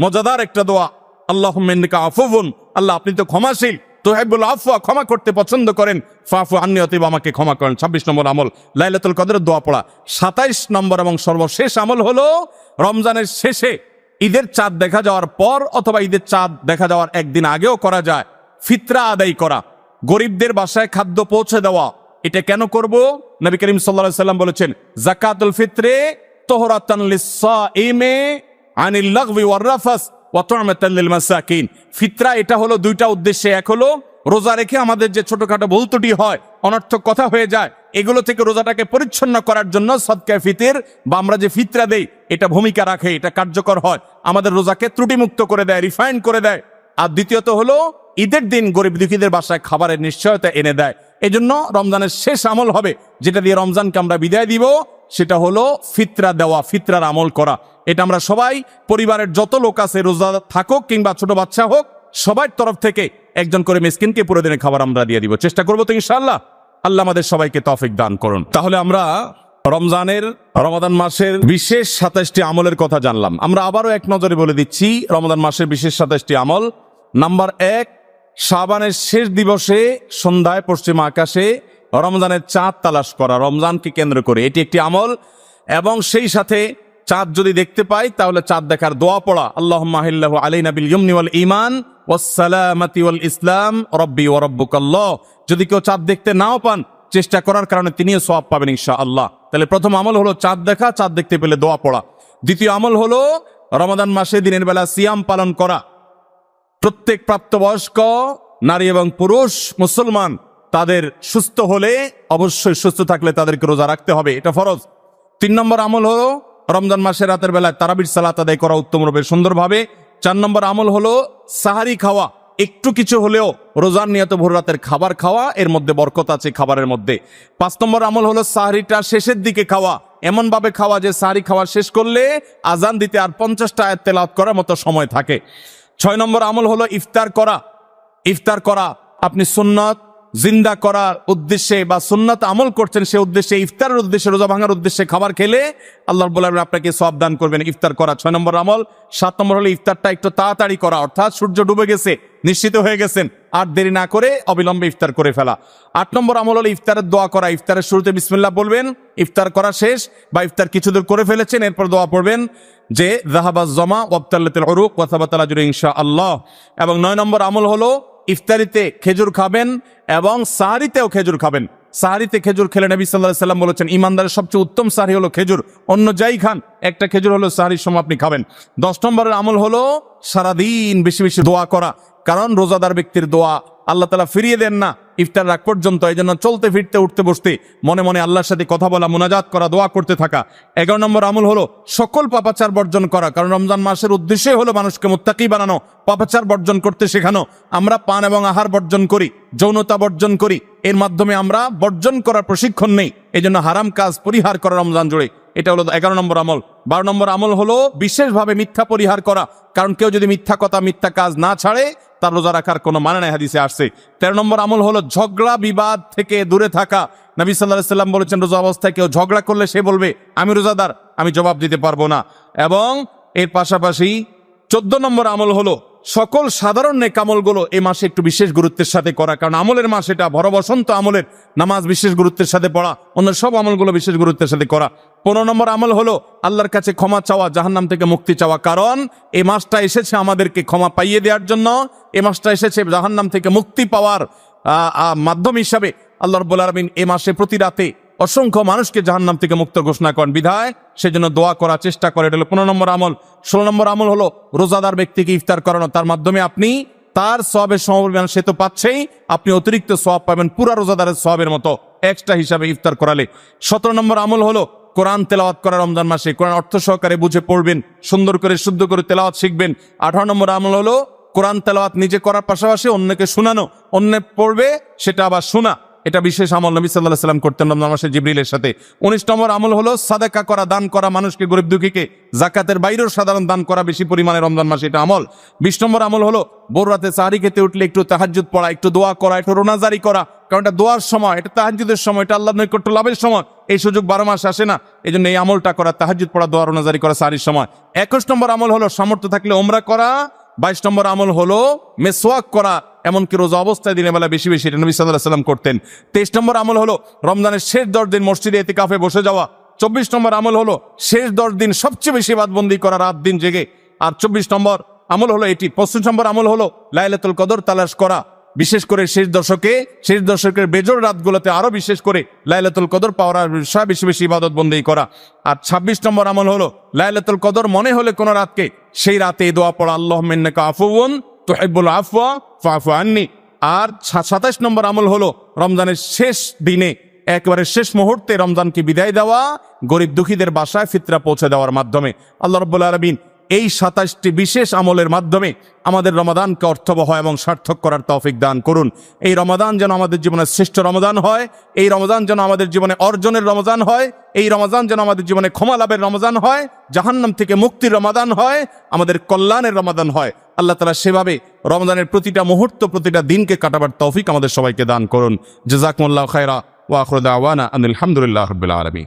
Speaker 1: মজাদার একটা দোয়া। আল্লাহুম্মা ইন্নাকা আফুউন, আল্লাহ আপনি তো ক্ষমাশীল, তুহিব্বুল আফওয়া ক্ষমা করতে পছন্দ করেন, ফাআফু আন্নি অতএব আমাকে ক্ষমা করেন। 26 নম্বর আমল লাইলাতুল কদরের দোয়া পড়া। 27 নম্বর এবং সর্বশেষ আমল হলো রমজানের শেষে ঈদের চাঁদ দেখা যাওয়ার পর অথবা ঈদের চাঁদ দেখা যাওয়ার একদিন আগেও করা যায়, ফিতরা আদায় করা, গরিবদের বাসায় খাদ্য পৌঁছে দেওয়া। এটা কেন করব? নবী করিম সাল্লাল্লাহু আলাইহি সাল্লাম বলেছেন, যাকাতুল ফিত্রে তুহরাতান লিস-সাইমি আনিল লাগবি ওয়ার রাফাস ওয়া তু'মাতান লিল মাসাকিন। ফিতরা এটা হলো দুইটা উদ্দেশ্যে। এক হলো রোজা রেখে আমাদের যে ছোটখাটো ভুল ত্রুটি হয়, অনর্থক কথা হয়ে যায়, এগুলো থেকে রোজাটাকে পরিচ্ছন্ন করার জন্য সদকায়ে ফিতর বা আমরা যে ফিতরা দেই এটা ভূমিকা রাখে, এটা কার্যকর হয়, আমাদের রোজাকে ত্রুটিমুক্ত করে দেয়, রিফাইন করে দেয়। আর দ্বিতীয়ত হলো ঈদের দিন গরিব দুঃখীদের বাসায় খাবারের নিশ্চয়তা এনে দেয়। এজন্য রমজানের শেষ আমল হবে যেটা দিয়ে রমজানকে আমরা বিদায় দিব, সেটা হলো ফিতরা দেওয়া, ফিতরার আমল করা। এটা আমরা সবাই, পরিবারের যত লোক আছে, রোজা থাকুক কিংবা ছোট বাচ্চা হোক, সবার তরফ থেকে একজন করে মিসকিনকে পুরো দিনের খাবার আমরা দিয়ে দিব। চেষ্টা করবো তো ইনশাআল্লাহ। আল্লাহ আমাদের সবাইকে তৌফিক দান করুন। তাহলে আমরা রমাদান মাসের বিশেষ 27টি আমলের কথা জানলাম। আমরা আবারও এক নজরে বলে দিচ্ছি রমাদান মাসের বিশেষ 27টি আমল। নাম্বার 1, শাবানের শেষ দিবসে সন্ধ্যায় পশ্চিম আকাশে রমজানের চাঁদ তালাশ করা, রমজানকে কেন্দ্র করে, এটি একটি আমল। এবং সেই সাথে চাঁদ যদি দেখতে পাই তাহলে চাঁদ দেখার দোয়া পড়া, আল্লাহুম্মা আহিল্লাহু আলাইনা বিল ইয়ামনি ওয়াল ঈমান ওয়াস সালামাতি ওয়াল ইসলাম রব্বি ওয়া রাব্বুকাল্লাহ। যদি কেউ চাঁদ দেখতে নাও পান, চেষ্টা করার কারণে তিনিও সওয়াব পাবেন ইনশাআল্লাহ। তাহলে প্রথম আমল হলো চাঁদ দেখা, চাঁদ দেখতে পেলে দোয়া পড়া। দ্বিতীয় আমল হলো রমাদান মাসে দিনের বেলা সিয়াম পালন করা। প্রত্যেক প্রাপ্তবয়স্ক নারী এবং পুরুষ মুসলমান তাদের সুস্থ হলে, অবশ্যই সুস্থ থাকলে তাদেরকে রোজা রাখতে হবে, এটা ফরজ। 3 নম্বর আমল হলো রমজান মাসের রাতের বেলায় তারাবির সালাত আদায় করা উত্তম রূপে সুন্দরভাবে। 4 নম্বর আমল হলো সাহারি খাওয়া, একটু কিছু হলেও রোজার নিয়ত ভোর রাতের খাবার খাওয়া, এর মধ্যে বরকত আছে খাবারের মধ্যে। 5 নম্বর আমল হলো সাহারিটা শেষের দিকে খাওয়া, এমন ভাবে খাওয়া যে সাহারি খাওয়া শেষ করলে আজান দিতে আর 50টা আয়াত তেলাওয়াত করার মতো সময় থাকে। 6 নম্বর আমল হলো ইফতার করা। ইফতার করা আপনি সুন্নাত জিন্দা করার উদ্দেশ্যে বা সুন্নাত আমল করছেন, সে উদ্দেশ্যে, ইফতারের উদ্দেশ্যে, রোজা ভাঙার উদ্দেশ্যে খাবার খেলে আল্লাহ রাব্বুল আলামিন আপনাকে সওয়াব দান করবেন। ইফতার করা 6 নম্বর আমল। 7 নম্বর হলো ইফতারটা একটু তাড়াতাড়ি করা, অর্থাৎ সূর্য ডুবে গেছে, নিশ্চিত হয়ে গেছেন, আর দেরি না করে অবিলম্বে ইফতার করে ফেলা। 8 নম্বর আমল হলো ইফতারের দোয়া করা। ইফতারের শুরুতে বিসমিল্লাহ বলবেন, ইফতার করা শেষ বা ইফতার কিছু দূর করে ফেলেছেন, এরপর দোয়া পড়বেন যে যাহাবাজ জামা ওয়াবতাল্লাতিল উরুক ওয়া সাবাতাল আজরু ইনশাআল্লাহ। এবং 9 নম্বর আমল হলো ইফতারিতে খেজুর খাবেন এবং সাহারিতেও খেজুর খাবেন। সাহারিতে খেজুর খেলে নবী সাল্লাল্লাহু আলাইহি সাল্লাম বলেছেন, ইমানদারের সবচেয়ে উত্তম সাহারি হলো খেজুর, অন্য যাই খান একটা খেজুর হলো সাহারির সময় আপনি খাবেন। 10 নম্বরের আমল হলো সারাদিন বেশি বেশি দোয়া করা, কারণ রোজাদার ব্যক্তির দোয়া আল্লাহ তাআলা ফিরিয়ে দেন না ইফতার রাগ পর্যন্ত। এই জন্য চলতে ফিরতে উঠতে বসতে মনে মনে আল্লাহর সাথে কথা বলা, মুনাজাত করা, দোয়া করতে থাকা। 11 নম্বর আমল হলো সকল পাপাচার বর্জন করা, কারণ রমজান মাসের উদ্দেশ্যই হলো মানুষকে মুত্তাকি বানানো, পাপাচার বর্জন করতে শেখানো। আমরা পান এবং আহার বর্জন করি, যৌনতা বর্জন করি, এর মাধ্যমে আমরা বর্জন করার প্রশিক্ষণ নেই। এই জন্য হারাম কাজ পরিহার করা রমজান জুড়ে, এটা হলো 11 নম্বর আমল। 12 নম্বর আমল হলো বিশেষভাবে মিথ্যা পরিহার করা, কারণ কেউ যদি মিথ্যা কথা, মিথ্যা কাজ না ছাড়ে তার রোজা রাখার কোনো মানে নাই, হাদিসে আসছে। 13 নম্বর আমল হলো ঝগড়া বিবাদ থেকে দূরে থাকা। নবী সাল্লাল্লাহু আলাইহি সাল্লাম বলেছেন, রোজা অবস্থায় কেউ ঝগড়া করলে সে বলবে আমি রোজাদার, আমি জবাব দিতে পারবো না। এবং এর পাশাপাশি 14 নম্বর আমল হলো সকল সাধারণ নেক আমলগুলো এই মাসে একটু বিশেষ গুরুত্বের সাথে করা, কারণ আমলের মাস এটা, ভর বসন্ত আমলের। নামাজ বিশেষ গুরুত্বের সাথে পড়া, অন্য সব আমলগুলো বিশেষ গুরুত্বের সাথে করা। 15 নম্বর আমল হলো আল্লাহর কাছে ক্ষমা চাওয়া, জাহান্নাম থেকে মুক্তি চাওয়া, কারণ এই মাসটা এসেছে আমাদেরকে ক্ষমা পাইয়ে দেওয়ার জন্য। এই মাসটা এসেছে জাহান্নাম থেকে মুক্তি পাওয়ার মাধ্যম হিসাবে। আল্লাহ রাব্বুল আলামিন এই মাসে প্রতি রাতে অসংখ্য মানুষকে জাহান্নাম থেকে মুক্ত ঘোষণা করেন, বিধায় সেজন্য দোয়া করার চেষ্টা করে। এটা হলো 15 নম্বর আমল। 16 নম্বর আমল হলো রোজাদার ব্যক্তিকে ইফতার করানো, তার মাধ্যমে আপনি তার সওয়াবের সমপরিমাণ সে তো পাচ্ছেই, আপনি অতিরিক্ত সওয়াব পাবেন পুরা রোজাদারের সওয়াবের মতো এক্সট্রা হিসাবে ইফতার করালে। 17 নম্বর আমল হলো কোরআন তেলাওয়াত করা রমজান মাসে, কোরআন অর্থ সহকারে বুঝে পড়বেন, সুন্দর করে শুদ্ধ করে তেলাওয়াত শিখবেন। 18 নম্বর আমল হলো কোরআন তেলাওয়াত নিজে করার পাশাপাশি অন্যকে শোনানো, অন্য পড়বে সেটা আবার শোনা, এটা বিশেষ আমল নবী সাল্লাল্লাহু আলাইহি সাল্লাম করতেন রমজান মাসে জিবরিলের সাথে। 19 নম্বর আমল হলো সাদাকা করা, দান করা, মানুষকে গরিব দুঃখীকে যাকাতের বাইরেও সাধারণ দান করা বেশি পরিমাণে রমজান মাসে, এটা আমল। 20 নম্বর আমল হলো ভোর রাতে সাহরি খেতে উঠলে একটু তাহাজ্জুদ পড়া, একটু দোয়া করা, একটু রোনাজারি করা, কারণ এটা দোয়ার সময়, এটা তাহাজ্জুদের সময়, এটা আল্লাহর নৈকট্য লাভের সময়। এই সুযোগ 12 মাস আসে না, এই জন্য এই আমলটা করা, তাহাজ্জুদ পড়া, দোয়া, রোনাজারি করা সাহরির সময়। 21 নম্বর আমল হলো সামর্থ্য থাকলে ওমরা করা। 22 নম্বর আমল হলো মেসওয়াক করা, এমনকি রোজা অবস্থায় দিনের বেলা বেশি বেশি, এটা নবী সাল্লাল্লাহু আলাইহি সাল্লাম করতেন। 23 নম্বর আমল হলো রমজানের শেষ 10 দিন মসজিদে ইতিকাফে বসে যাওয়া। 24 নম্বর আমল হলো শেষ 10 দিন সবচেয়ে বেশি ইবাদতবন্দি করা, রাত দিন জেগে। আর 24 নম্বর আমল হলো এটি। 25 নম্বর আমল হলো লাইলাতুল কদর তালাশ করা, বিশেষ করে শেষ দশকের বেজোড় রাতগুলোতে আরো বিশেষ করে লাইলাতুল কদর পাওয়ার বিষয়ে বেশি বেশি ইবাদত বন্দেগী করা। আর 26 নম্বর আমল হলো লাইলাতুল কদর মনে হলে কোন রাতকে, সেই রাতে এই দোয়া পড়া, আল্লাহুম্মা ইন্নাকা আফুউন তুহিব্বুল আফওয়া ফাফু আন্নি। আর 27 নম্বর আমল হলো রমজানের শেষ দিনে, একেবারে শেষ মুহূর্তে রমজানকে বিদায় দেওয়া, গরিব দুঃখীদের বাসায় ফিতরা পৌঁছে দেওয়ার মাধ্যমে। আল্লাহ রাব্বুল আলামিন এই 27টি বিশেষ আমলের মাধ্যমে আমাদের রমাদানকে অর্থবহ এবং সার্থক করার তৌফিক দান করুন। এই রমাদান যেন আমাদের জীবনের শ্রেষ্ঠ রমাদান হয়, এই রমাদান যেন আমাদের জীবনে অর্জনের রমজান হয়, এই রমাদান যেন আমাদের জীবনে ক্ষমা লাভের রমজান হয়, জাহান্নাম থেকে মুক্তির রমাদান হয়, আমাদের কল্যাণের রমাদান হয়। আল্লাহ তাআলা সেভাবে রমজানের প্রতিটা মুহূর্ত, প্রতিটা দিনকে কাটাবার তৌফিক আমাদের সবাইকে দান করুন। জাযাকুমুল্লাহু খায়রা ওয়া আখিরু দাওয়ানা আনিল হামদুলিল্লাহি রাব্বিল আলামিন।